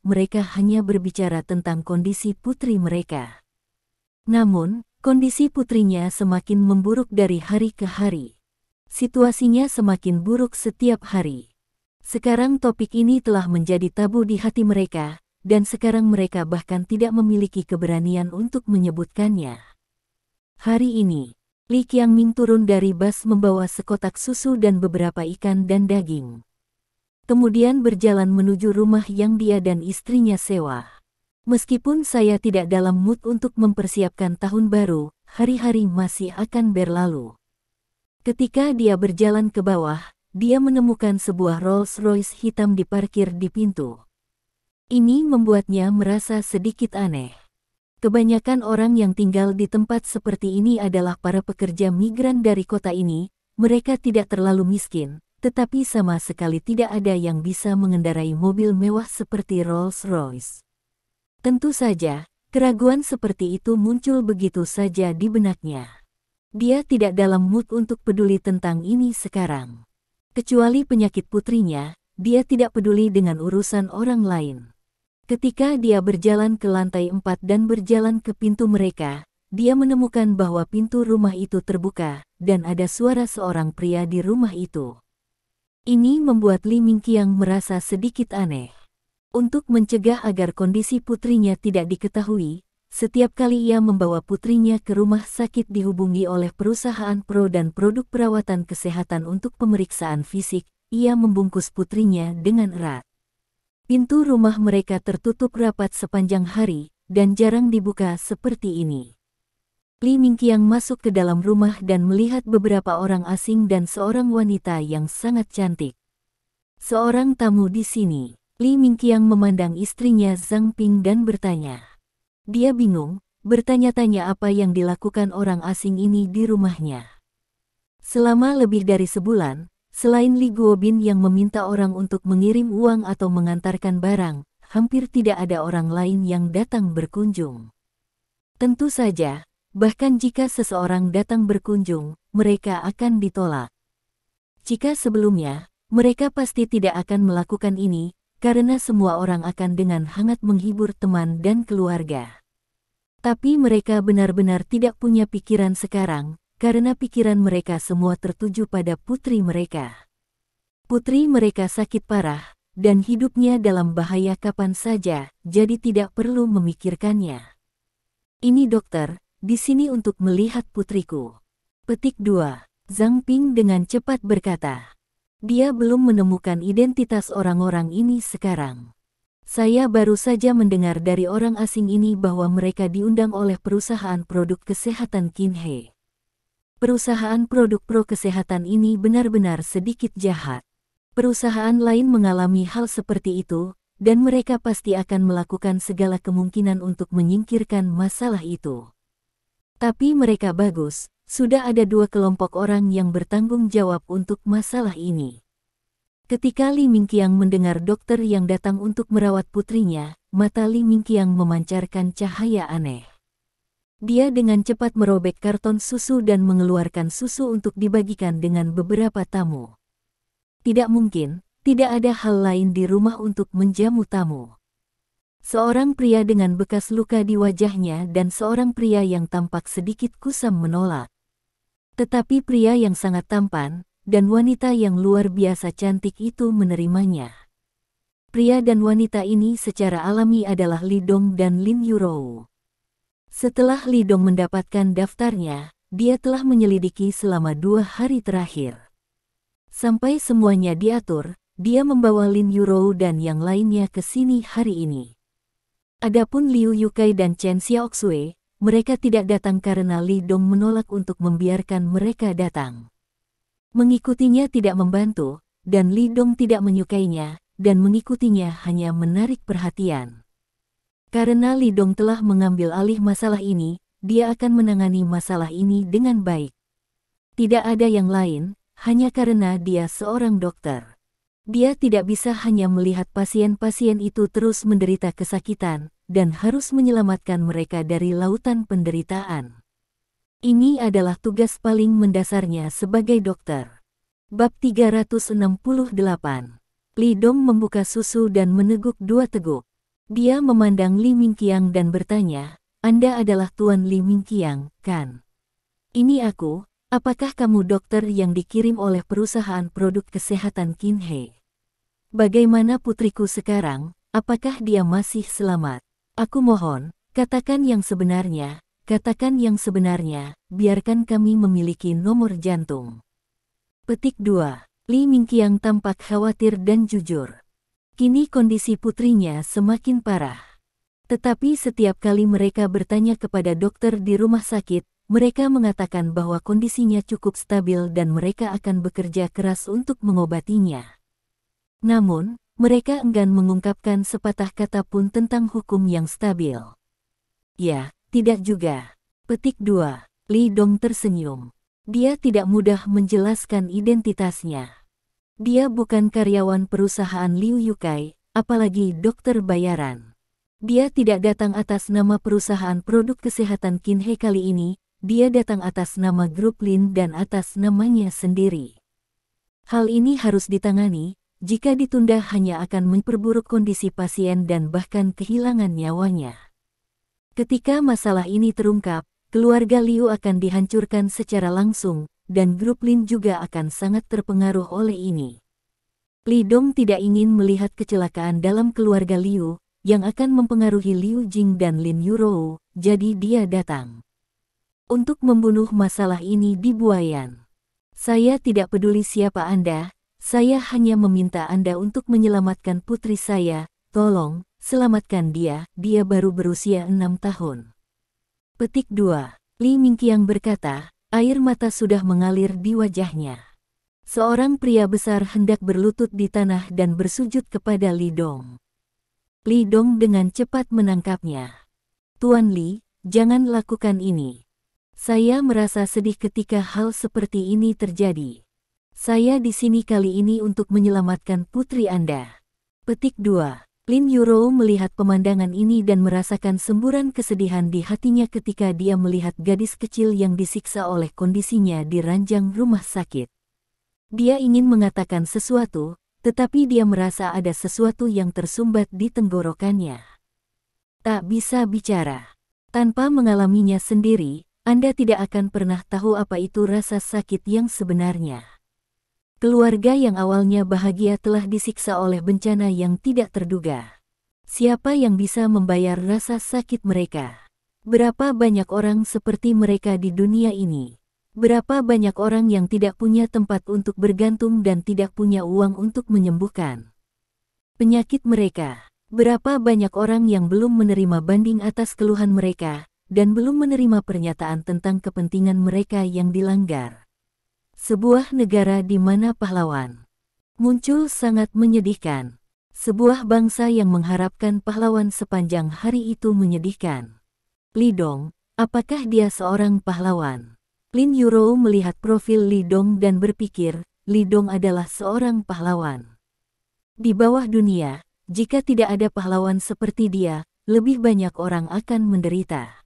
Speaker 1: hanya berbicara tentang kondisi putri mereka. Namun, kondisi putrinya semakin memburuk dari hari ke hari. Situasinya semakin buruk setiap hari. Sekarang topik ini telah menjadi tabu di hati mereka, dan sekarang mereka bahkan tidak memiliki keberanian untuk menyebutkannya. Hari ini, Li Qiangming turun dari bus membawa sekotak susu dan beberapa ikan dan daging. Kemudian berjalan menuju rumah yang dia dan istrinya sewa. Meskipun saya tidak dalam mood untuk mempersiapkan tahun baru, hari-hari masih akan berlalu. Ketika dia berjalan ke bawah, dia menemukan sebuah Rolls-Royce hitam diparkir di pintu. Ini membuatnya merasa sedikit aneh. Kebanyakan orang yang tinggal di tempat seperti ini adalah para pekerja migran dari kota ini. Mereka tidak terlalu miskin, tetapi sama sekali tidak ada yang bisa mengendarai mobil mewah seperti Rolls-Royce. Tentu saja, keraguan seperti itu muncul begitu saja di benaknya. Dia tidak dalam mood untuk peduli tentang ini sekarang. Kecuali penyakit putrinya, dia tidak peduli dengan urusan orang lain. Ketika dia berjalan ke lantai 4 dan berjalan ke pintu mereka, dia menemukan bahwa pintu rumah itu terbuka, dan ada suara seorang pria di rumah itu. Ini membuat Li Mingqiang merasa sedikit aneh. Untuk mencegah agar kondisi putrinya tidak diketahui, setiap kali ia membawa putrinya ke rumah sakit dihubungi oleh perusahaan pro dan produk perawatan kesehatan untuk pemeriksaan fisik, ia membungkus putrinya dengan erat. Pintu rumah mereka tertutup rapat sepanjang hari, dan jarang dibuka seperti ini. Li Mingqiang masuk ke dalam rumah dan melihat beberapa orang asing dan seorang wanita yang sangat cantik. Seorang tamu di sini. Li Mingqiang memandang istrinya Zhang Ping dan bertanya. Dia bingung, bertanya-tanya apa yang dilakukan orang asing ini di rumahnya. Selama lebih dari sebulan, selain Li Guobin yang meminta orang untuk mengirim uang atau mengantarkan barang, hampir tidak ada orang lain yang datang berkunjung. Tentu saja, bahkan jika seseorang datang berkunjung, mereka akan ditolak. Jika sebelumnya, mereka pasti tidak akan melakukan ini, karena semua orang akan dengan hangat menghibur teman dan keluarga. Tapi mereka benar-benar tidak punya pikiran sekarang, karena pikiran mereka semua tertuju pada putri mereka. Putri mereka sakit parah, dan hidupnya dalam bahaya kapan saja, jadi tidak perlu memikirkannya. Ini dokter, di sini untuk melihat putriku. Petik 2. Zhang Ping dengan cepat berkata. Dia belum menemukan identitas orang-orang ini sekarang. Saya baru saja mendengar dari orang asing ini bahwa mereka diundang oleh perusahaan produk kesehatan Kinhe. Perusahaan produk pro kesehatan ini benar-benar sedikit jahat. Perusahaan lain mengalami hal seperti itu, dan mereka pasti akan melakukan segala kemungkinan untuk menyingkirkan masalah itu. Tapi mereka bagus, sudah ada dua kelompok orang yang bertanggung jawab untuk masalah ini. Ketika Li Mingqiang mendengar dokter yang datang untuk merawat putrinya, mata Li Mingqiang memancarkan cahaya aneh. Dia dengan cepat merobek karton susu dan mengeluarkan susu untuk dibagikan dengan beberapa tamu. Tidak mungkin, tidak ada hal lain di rumah untuk menjamu tamu. Seorang pria dengan bekas luka di wajahnya dan seorang pria yang tampak sedikit kusam menolak. Tetapi pria yang sangat tampan dan wanita yang luar biasa cantik itu menerimanya. Pria dan wanita ini secara alami adalah Li Dong dan Lin Yurou. Setelah Li Dong mendapatkan daftarnya, dia telah menyelidiki selama 2 hari terakhir. Sampai semuanya diatur, dia membawa Lin Yurou dan yang lainnya ke sini hari ini. Adapun Liu Yukai dan Chen Xiaoxue, mereka tidak datang karena Li Dong menolak untuk membiarkan mereka datang. Mengikutinya tidak membantu, dan Li Dong tidak menyukainya, dan mengikutinya hanya menarik perhatian. Karena Li Dong telah mengambil alih masalah ini, dia akan menangani masalah ini dengan baik. Tidak ada yang lain, hanya karena dia seorang dokter. Dia tidak bisa hanya melihat pasien-pasien itu terus menderita kesakitan, dan harus menyelamatkan mereka dari lautan penderitaan. Ini adalah tugas paling mendasarnya sebagai dokter. Bab 368. Li Dong membuka susu dan meneguk 2 teguk. Dia memandang Li Mingqiang dan bertanya, "Anda adalah Tuan Li Mingqiang, kan? Ini aku, apakah kamu dokter yang dikirim oleh perusahaan produk kesehatan Qinhe? Bagaimana putriku sekarang, apakah dia masih selamat? Aku mohon, katakan yang sebenarnya. Katakan yang sebenarnya, biarkan kami memiliki nomor jantung." Petik 2. Li Mingqiang tampak khawatir dan jujur. Kini kondisi putrinya semakin parah. Tetapi setiap kali mereka bertanya kepada dokter di rumah sakit, mereka mengatakan bahwa kondisinya cukup stabil dan mereka akan bekerja keras untuk mengobatinya. Namun, mereka enggan mengungkapkan sepatah kata pun tentang hukum yang stabil. Ya. Tidak juga. Petik 2. Li Dong tersenyum. Dia tidak mudah menjelaskan identitasnya. Dia bukan karyawan perusahaan Liu Yukai, apalagi dokter bayaran. Dia tidak datang atas nama perusahaan produk kesehatan Qinhe kali ini, dia datang atas nama grup Lin dan atas namanya sendiri. Hal ini harus ditangani, jika ditunda hanya akan memperburuk kondisi pasien dan bahkan kehilangan nyawanya. Ketika masalah ini terungkap, keluarga Liu akan dihancurkan secara langsung, dan grup Lin juga akan sangat terpengaruh oleh ini. Li Dong tidak ingin melihat kecelakaan dalam keluarga Liu, yang akan mempengaruhi Liu Jing dan Lin Yurou, jadi dia datang untuk membunuh masalah ini di Buayan. Saya tidak peduli siapa Anda, saya hanya meminta Anda untuk menyelamatkan putri saya, tolong. Selamatkan dia, dia baru berusia 6 tahun. Petik 2. Li Mingqiang berkata, air mata sudah mengalir di wajahnya. Seorang pria besar hendak berlutut di tanah dan bersujud kepada Li Dong. Li Dong dengan cepat menangkapnya. Tuan Li, jangan lakukan ini. Saya merasa sedih ketika hal seperti ini terjadi. Saya di sini kali ini untuk menyelamatkan putri Anda. Petik 2. Lin Yurou melihat pemandangan ini dan merasakan semburan kesedihan di hatinya ketika dia melihat gadis kecil yang disiksa oleh kondisinya di ranjang rumah sakit. Dia ingin mengatakan sesuatu, tetapi dia merasa ada sesuatu yang tersumbat di tenggorokannya. Tak bisa bicara. Tanpa mengalaminya sendiri, Anda tidak akan pernah tahu apa itu rasa sakit yang sebenarnya. Keluarga yang awalnya bahagia telah disiksa oleh bencana yang tidak terduga. Siapa yang bisa membayar rasa sakit mereka? Berapa banyak orang seperti mereka di dunia ini? Berapa banyak orang yang tidak punya tempat untuk bergantung dan tidak punya uang untuk menyembuhkan penyakit mereka? Berapa banyak orang yang belum menerima banding atas keluhan mereka, dan belum menerima pernyataan tentang kepentingan mereka yang dilanggar? Sebuah negara di mana pahlawan muncul sangat menyedihkan. Sebuah bangsa yang mengharapkan pahlawan sepanjang hari itu menyedihkan. Li Dong, apakah dia seorang pahlawan? Lin Yurou melihat profil Li Dong dan berpikir, Li Dong adalah seorang pahlawan. Di bawah dunia, jika tidak ada pahlawan seperti dia, lebih banyak orang akan menderita.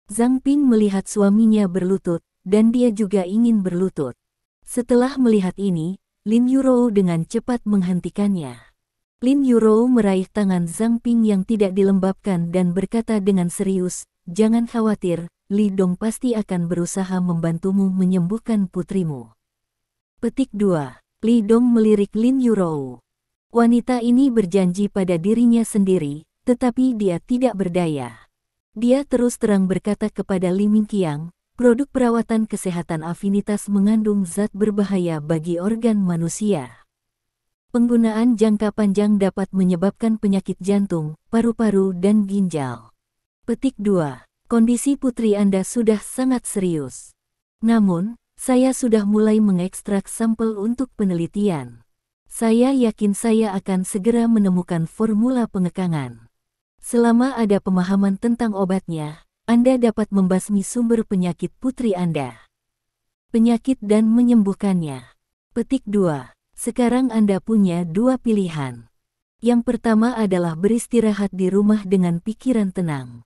Speaker 1: Zhang Ping melihat suaminya berlutut, dan dia juga ingin berlutut. Setelah melihat ini, Lin Yurou dengan cepat menghentikannya. Lin Yurou meraih tangan Zhang Ping yang tidak dilembabkan dan berkata dengan serius, "Jangan khawatir, Li Dong pasti akan berusaha membantumu menyembuhkan putrimu." Petik 2. Li Dong melirik Lin Yurou. Wanita ini berjanji pada dirinya sendiri, tetapi dia tidak berdaya. Dia terus terang berkata kepada Li Mingqiang, produk perawatan kesehatan Afinitas mengandung zat berbahaya bagi organ manusia. Penggunaan jangka panjang dapat menyebabkan penyakit jantung, paru-paru dan ginjal. Petik 2. Kondisi putri Anda sudah sangat serius. Namun, saya sudah mulai mengekstrak sampel untuk penelitian. Saya yakin saya akan segera menemukan formula pengekangan. Selama ada pemahaman tentang obatnya, Anda dapat membasmi sumber penyakit putri Anda. Penyakit dan menyembuhkannya. Petik 2. Sekarang Anda punya dua pilihan. Yang pertama adalah beristirahat di rumah dengan pikiran tenang.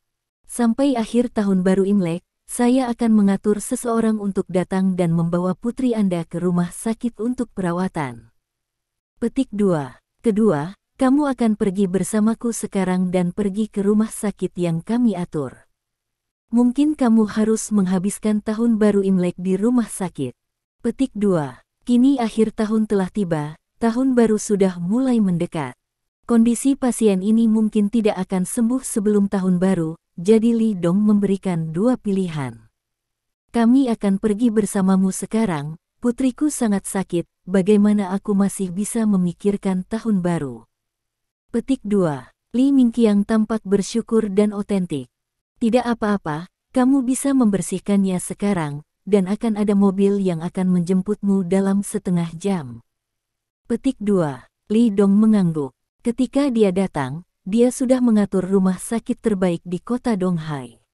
Speaker 1: Sampai akhir tahun baru Imlek, saya akan mengatur seseorang untuk datang dan membawa putri Anda ke rumah sakit untuk perawatan. Petik 2. Kedua, kamu akan pergi bersamaku sekarang dan pergi ke rumah sakit yang kami atur. Mungkin kamu harus menghabiskan tahun baru Imlek di rumah sakit. Petik 2. Kini akhir tahun telah tiba, tahun baru sudah mulai mendekat. Kondisi pasien ini mungkin tidak akan sembuh sebelum tahun baru, jadi Li Dong memberikan dua pilihan. Kami akan pergi bersamamu sekarang, putriku sangat sakit, bagaimana aku masih bisa memikirkan tahun baru? Petik 2. Li Mingqiang tampak bersyukur dan otentik. Tidak apa-apa, kamu bisa membersihkannya sekarang, dan akan ada mobil yang akan menjemputmu dalam setengah jam. Petik 2. Li Dong mengangguk. Ketika dia datang, dia sudah mengatur rumah sakit terbaik di kota Donghai.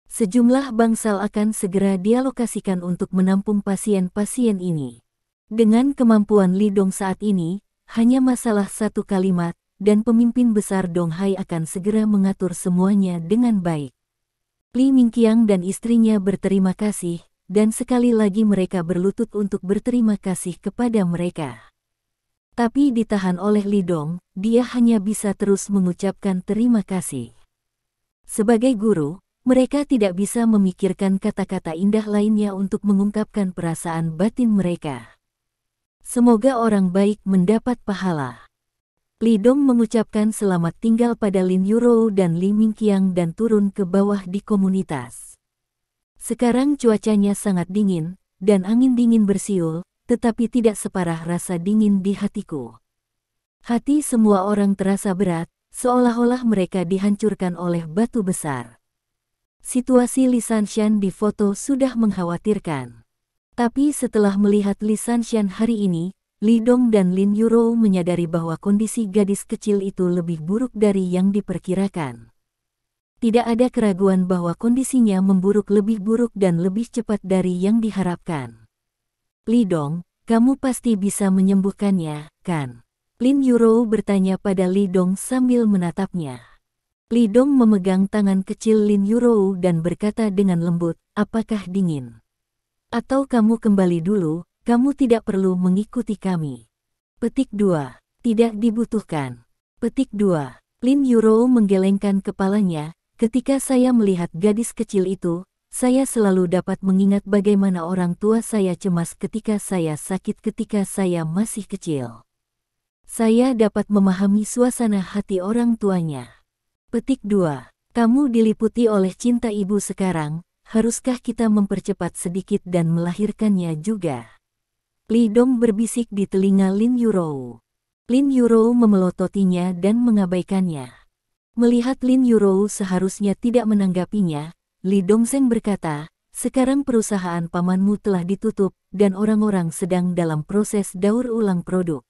Speaker 1: Sejumlah bangsal akan segera dialokasikan untuk menampung pasien-pasien ini. Dengan kemampuan Li Dong saat ini, hanya masalah satu kalimat, dan pemimpin besar Donghai akan segera mengatur semuanya dengan baik. Li Mingqiang dan istrinya berterima kasih, dan sekali lagi mereka berlutut untuk berterima kasih kepada mereka. Tapi ditahan oleh Li Dong, dia hanya bisa terus mengucapkan terima kasih. Sebagai guru, mereka tidak bisa memikirkan kata-kata indah lainnya untuk mengungkapkan perasaan batin mereka. Semoga orang baik mendapat pahala. Li Dong mengucapkan selamat tinggal pada Lin Yurou dan Li Mingqiang dan turun ke bawah di komunitas. Sekarang cuacanya sangat dingin, dan angin dingin bersiul, tetapi tidak separah rasa dingin di hatiku. Hati semua orang terasa berat, seolah-olah mereka dihancurkan oleh batu besar. Situasi Li Sanshan di foto sudah mengkhawatirkan. Tapi setelah melihat Li Sanshan hari ini, Li Dong dan Lin Yurou menyadari bahwa kondisi gadis kecil itu lebih buruk dari yang diperkirakan. Tidak ada keraguan bahwa kondisinya memburuk lebih buruk dan lebih cepat dari yang diharapkan. Li Dong, kamu pasti bisa menyembuhkannya, kan? Lin Yurou bertanya pada Li Dong sambil menatapnya. Li Dong memegang tangan kecil Lin Yurou dan berkata dengan lembut, apakah dingin? Atau kamu kembali dulu, kamu tidak perlu mengikuti kami. Petik 2. Tidak dibutuhkan. Petik 2. Lin Yurou menggelengkan kepalanya, ketika saya melihat gadis kecil itu, saya selalu dapat mengingat bagaimana orang tua saya cemas ketika saya sakit ketika saya masih kecil. Saya dapat memahami suasana hati orang tuanya. Petik 2. Kamu diliputi oleh cinta ibu sekarang, haruskah kita mempercepat sedikit dan melahirkannya juga? Li Dong berbisik di telinga Lin Yurou. Lin Yurou memelototinya dan mengabaikannya. Melihat Lin Yurou seharusnya tidak menanggapinya, Li Dongzeng berkata, sekarang perusahaan pamanmu telah ditutup dan orang-orang sedang dalam proses daur ulang produk.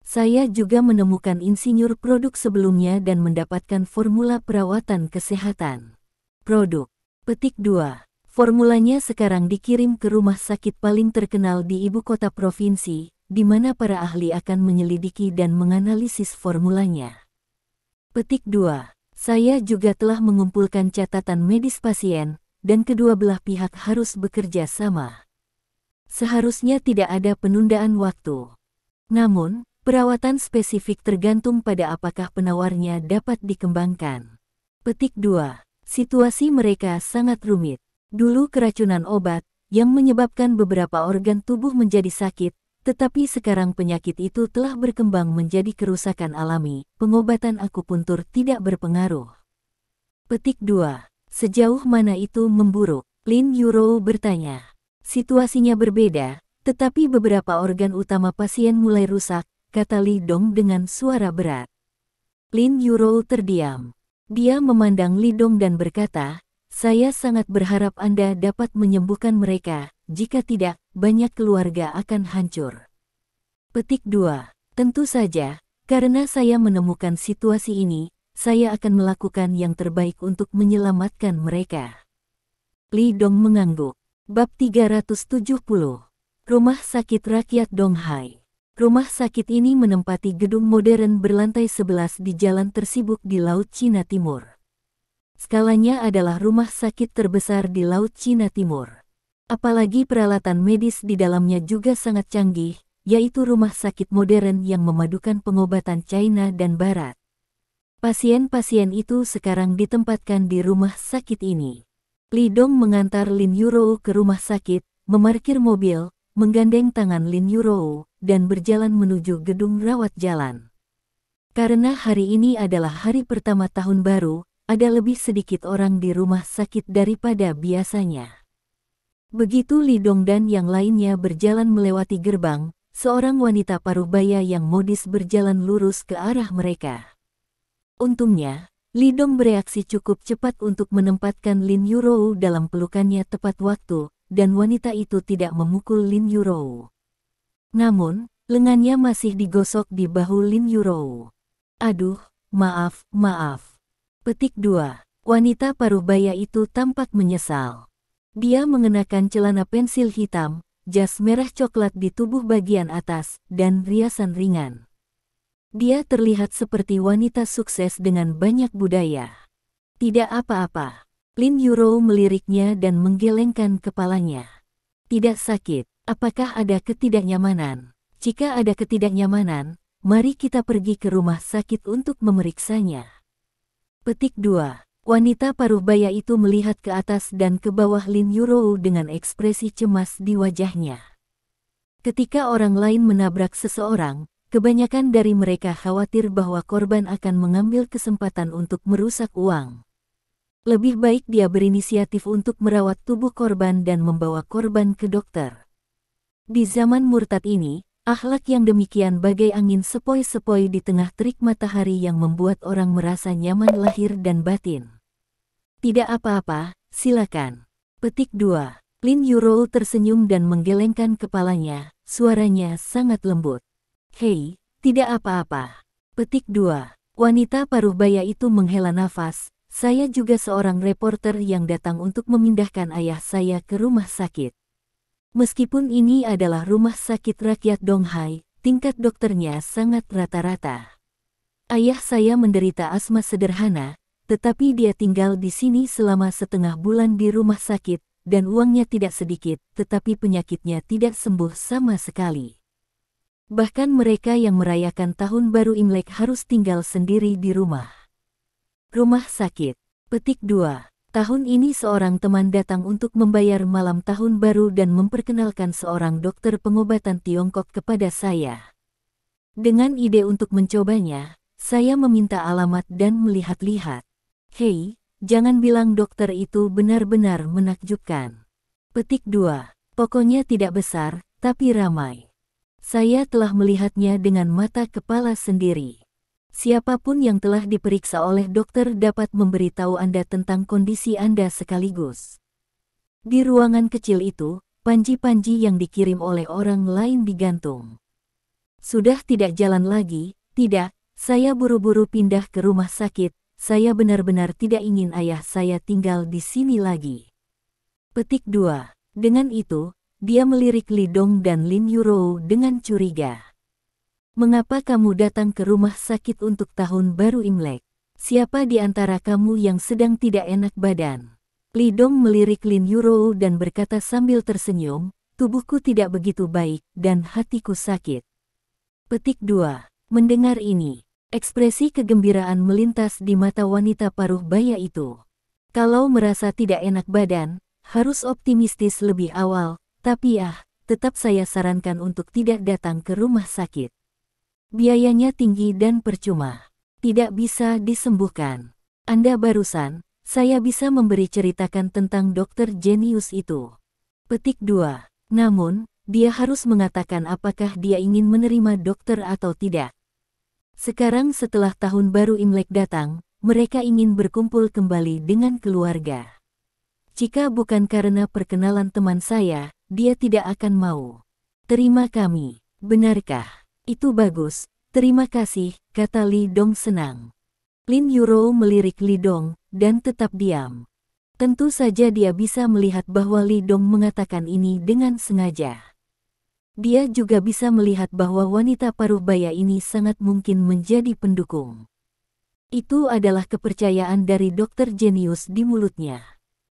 Speaker 1: Saya juga menemukan insinyur produk sebelumnya dan mendapatkan formula perawatan kesehatan. Produk. Petik 2. Formulanya sekarang dikirim ke rumah sakit paling terkenal di ibu kota provinsi, di mana para ahli akan menyelidiki dan menganalisis formulanya. Petik 2. Saya juga telah mengumpulkan catatan medis pasien, dan kedua belah pihak harus bekerja sama. Seharusnya tidak ada penundaan waktu. Namun, perawatan spesifik tergantung pada apakah penawarnya dapat dikembangkan. Petik 2. Situasi mereka sangat rumit. Dulu keracunan obat, yang menyebabkan beberapa organ tubuh menjadi sakit, tetapi sekarang penyakit itu telah berkembang menjadi kerusakan alami, pengobatan akupuntur tidak berpengaruh. Petik 2. Sejauh mana itu memburuk? Lin Yuro bertanya. Situasinya berbeda, tetapi beberapa organ utama pasien mulai rusak, kata Li Dong dengan suara berat. Lin Yuro terdiam. Dia memandang Li Dong dan berkata, saya sangat berharap Anda dapat menyembuhkan mereka, jika tidak, banyak keluarga akan hancur. Petik 2. Tentu saja, karena saya menemukan situasi ini, saya akan melakukan yang terbaik untuk menyelamatkan mereka. Li Dong mengangguk. Bab 370. Rumah Sakit Rakyat Donghai. Rumah sakit ini menempati gedung modern berlantai 11 di jalan tersibuk di Laut Cina Timur. Skalanya adalah rumah sakit terbesar di Laut Cina Timur. Apalagi peralatan medis di dalamnya juga sangat canggih, yaitu rumah sakit modern yang memadukan pengobatan China dan Barat. Pasien-pasien itu sekarang ditempatkan di rumah sakit ini. Li Dong mengantar Lin Yuro ke rumah sakit, memarkir mobil, menggandeng tangan Lin Yuro, dan berjalan menuju gedung rawat jalan. Karena hari ini adalah hari pertama tahun baru, ada lebih sedikit orang di rumah sakit daripada biasanya. Begitu Li Dong dan yang lainnya berjalan melewati gerbang, seorang wanita paruh baya yang modis berjalan lurus ke arah mereka. Untungnya, Li Dong bereaksi cukup cepat untuk menempatkan Lin Yuro dalam pelukannya tepat waktu, dan wanita itu tidak memukul Lin Yuro. Namun, lengannya masih digosok di bahu Lin Yuro. Aduh, maaf. Petik 2. Wanita paruh baya itu tampak menyesal. Dia mengenakan celana pensil hitam, jas merah coklat di tubuh bagian atas, dan riasan ringan. Dia terlihat seperti wanita sukses dengan banyak budaya. Tidak apa-apa. Lin Yuro meliriknya dan menggelengkan kepalanya. Tidak sakit. Apakah ada ketidaknyamanan? Jika ada ketidaknyamanan, mari kita pergi ke rumah sakit untuk memeriksanya. Petik 2. Wanita paruh baya itu melihat ke atas dan ke bawah Lin Yuro dengan ekspresi cemas di wajahnya. Ketika orang lain menabrak seseorang, kebanyakan dari mereka khawatir bahwa korban akan mengambil kesempatan untuk merusak uang. Lebih baik dia berinisiatif untuk merawat tubuh korban dan membawa korban ke dokter. Di zaman murtad ini, akhlak yang demikian bagai angin sepoi-sepoi di tengah terik matahari yang membuat orang merasa nyaman lahir dan batin. Tidak apa-apa, silakan. Petik 2. Lin Yuro tersenyum dan menggelengkan kepalanya, suaranya sangat lembut. Hei, tidak apa-apa. Petik 2. Wanita paruh baya itu menghela nafas, saya juga seorang reporter yang datang untuk memindahkan ayah saya ke rumah sakit. Meskipun ini adalah rumah sakit rakyat Donghai, tingkat dokternya sangat rata-rata. Ayah saya menderita asma sederhana, tetapi dia tinggal di sini selama setengah bulan di rumah sakit, dan uangnya tidak sedikit, tetapi penyakitnya tidak sembuh sama sekali. Bahkan mereka yang merayakan tahun baru Imlek harus tinggal sendiri di rumah. Rumah sakit. Petik 2. Tahun ini seorang teman datang untuk membayar malam tahun baru dan memperkenalkan seorang dokter pengobatan Tiongkok kepada saya. Dengan ide untuk mencobanya, saya meminta alamat dan melihat-lihat. Hei, jangan bilang dokter itu benar-benar menakjubkan. Petik 2. Pokoknya tidak besar, tapi ramai. Saya telah melihatnya dengan mata kepala sendiri. Siapapun yang telah diperiksa oleh dokter dapat memberitahu Anda tentang kondisi Anda sekaligus. Di ruangan kecil itu, panji-panji yang dikirim oleh orang lain digantung. Sudah tidak jalan lagi, tidak, saya buru-buru pindah ke rumah sakit, saya benar-benar tidak ingin ayah saya tinggal di sini lagi. Petik 2. Dengan itu, dia melirik Li Dong dan Lin Yurou dengan curiga. Mengapa kamu datang ke rumah sakit untuk tahun baru Imlek? Siapa di antara kamu yang sedang tidak enak badan? Li Dong melirik Lin Yurou dan berkata sambil tersenyum, tubuhku tidak begitu baik dan hatiku sakit. Petik 2. Mendengar ini, ekspresi kegembiraan melintas di mata wanita paruh baya itu. Kalau merasa tidak enak badan, harus optimistis lebih awal, tapi tetap saya sarankan untuk tidak datang ke rumah sakit. Biayanya tinggi dan percuma. Tidak bisa disembuhkan. Anda barusan, saya bisa memberi ceritakan tentang dokter jenius itu. Petik 2. Namun, dia harus mengatakan apakah dia ingin menerima dokter atau tidak. Sekarang setelah tahun baru Imlek datang, mereka ingin berkumpul kembali dengan keluarga. Jika bukan karena perkenalan teman saya, dia tidak akan mau. Terima kami. Benarkah? Itu bagus. Terima kasih, kata Li Dong senang. Lin Yurou melirik Li Dong, dan tetap diam. Tentu saja dia bisa melihat bahwa Li Dong mengatakan ini dengan sengaja. Dia juga bisa melihat bahwa wanita paruh baya ini sangat mungkin menjadi pendukung. Itu adalah kepercayaan dari dokter jenius di mulutnya.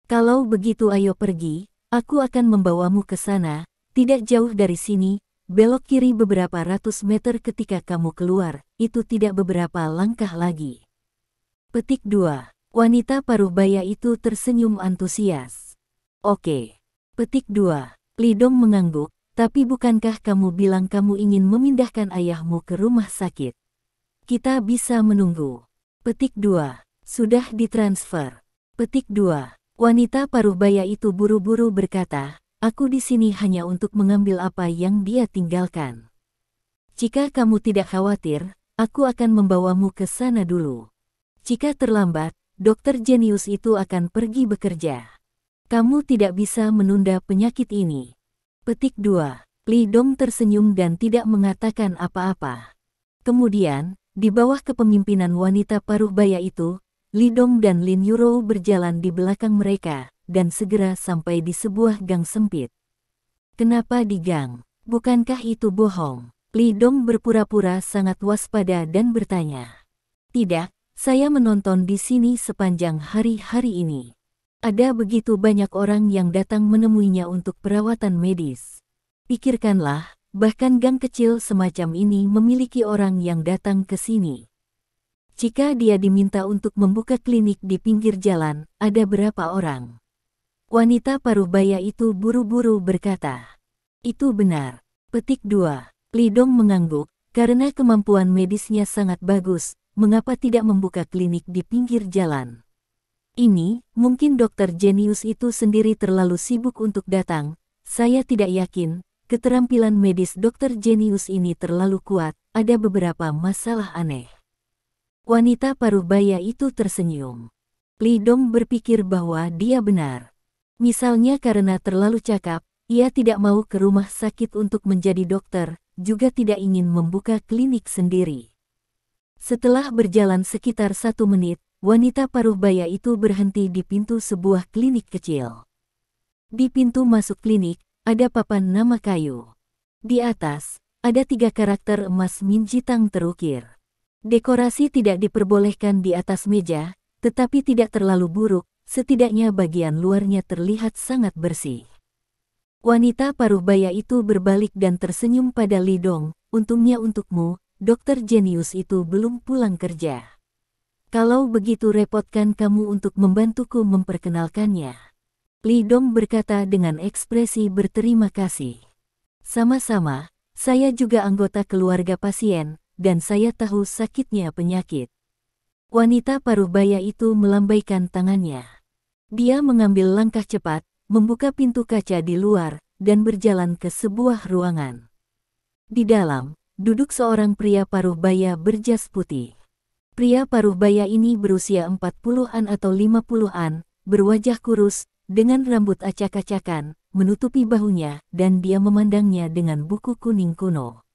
Speaker 1: Kalau begitu ayo pergi, aku akan membawamu ke sana, tidak jauh dari sini, belok kiri beberapa ratus meter ketika kamu keluar, itu tidak beberapa langkah lagi. Petik 2. Wanita paruh baya itu tersenyum antusias. Oke. Petik 2. Li Dong mengangguk, tapi bukankah kamu bilang kamu ingin memindahkan ayahmu ke rumah sakit? Kita bisa menunggu. Petik 2. Sudah ditransfer. Petik 2. Wanita paruh baya itu buru-buru berkata, aku di sini hanya untuk mengambil apa yang dia tinggalkan. Jika kamu tidak khawatir, aku akan membawamu ke sana dulu. Jika terlambat, dokter jenius itu akan pergi bekerja. Kamu tidak bisa menunda penyakit ini. Petik 2. Li Dong tersenyum dan tidak mengatakan apa-apa. Kemudian, di bawah kepemimpinan wanita paruh baya itu, Li Dong dan Lin Yurou berjalan di belakang mereka, dan segera sampai di sebuah gang sempit. Kenapa di gang? Bukankah itu bohong? Li Dong berpura-pura sangat waspada dan bertanya. Tidak, saya menonton di sini sepanjang hari-hari ini. Ada begitu banyak orang yang datang menemuinya untuk perawatan medis. Pikirkanlah, bahkan gang kecil semacam ini memiliki orang yang datang ke sini. Jika dia diminta untuk membuka klinik di pinggir jalan, ada berapa orang? Wanita paruh baya itu buru-buru berkata. Itu benar. Petik 2. Li Dong mengangguk, karena kemampuan medisnya sangat bagus, mengapa tidak membuka klinik di pinggir jalan? Ini, mungkin dokter jenius itu sendiri terlalu sibuk untuk datang, saya tidak yakin, keterampilan medis dokter jenius ini terlalu kuat, ada beberapa masalah aneh. Wanita paruh baya itu tersenyum. Li Dong berpikir bahwa dia benar. Misalnya karena terlalu cakap, ia tidak mau ke rumah sakit untuk menjadi dokter, juga tidak ingin membuka klinik sendiri. Setelah berjalan sekitar 1 menit, wanita paruh baya itu berhenti di pintu sebuah klinik kecil. Di pintu masuk klinik, ada papan nama kayu. Di atas, ada 3 karakter emas minjitang terukir. Dekorasi tidak diperbolehkan di atas meja, tetapi tidak terlalu buruk, setidaknya bagian luarnya terlihat sangat bersih. Wanita paruh baya itu berbalik dan tersenyum pada Li Dong, untungnya untukmu, dokter jenius itu belum pulang kerja. Kalau begitu repotkan kamu untuk membantuku memperkenalkannya. Li Dong berkata dengan ekspresi berterima kasih. Sama-sama, saya juga anggota keluarga pasien, dan saya tahu sakitnya penyakit. Wanita paruh baya itu melambaikan tangannya. Dia mengambil langkah cepat, membuka pintu kaca di luar, dan berjalan ke sebuah ruangan. Di dalam, duduk seorang pria paruh baya berjas putih. Pria paruh baya ini berusia 40-an atau 50-an, berwajah kurus, dengan rambut acak-acakan, menutupi bahunya, dan dia memandangnya dengan buku kuning kuno.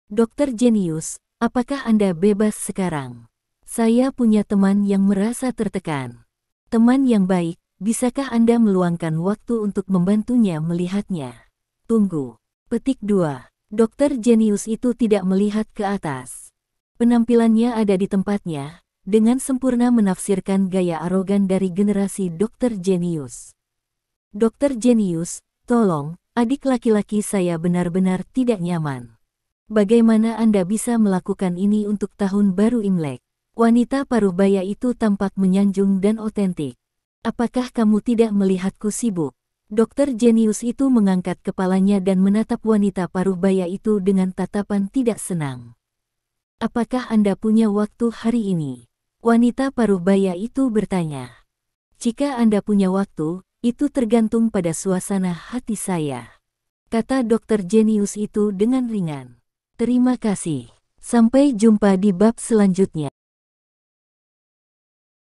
Speaker 1: Dokter jenius, apakah Anda bebas sekarang? Saya punya teman yang merasa tertekan. Teman yang baik, Bisakah Anda meluangkan waktu untuk membantunya melihatnya? Tunggu. Petik 2. Dokter jenius itu tidak melihat ke atas. Penampilannya ada di tempatnya, dengan sempurna menafsirkan gaya arogan dari generasi dokter jenius. Dokter jenius, tolong, adik laki-laki saya benar-benar tidak nyaman. Bagaimana Anda bisa melakukan ini untuk tahun baru Imlek? Wanita paruh baya itu tampak menyanjung dan otentik. Apakah kamu tidak melihatku sibuk? Dokter jenius itu mengangkat kepalanya dan menatap wanita paruh baya itu dengan tatapan tidak senang. Apakah Anda punya waktu hari ini? Wanita paruh baya itu bertanya. Jika Anda punya waktu, itu tergantung pada suasana hati saya, kata dokter jenius itu dengan ringan. Terima kasih. Sampai jumpa di bab selanjutnya.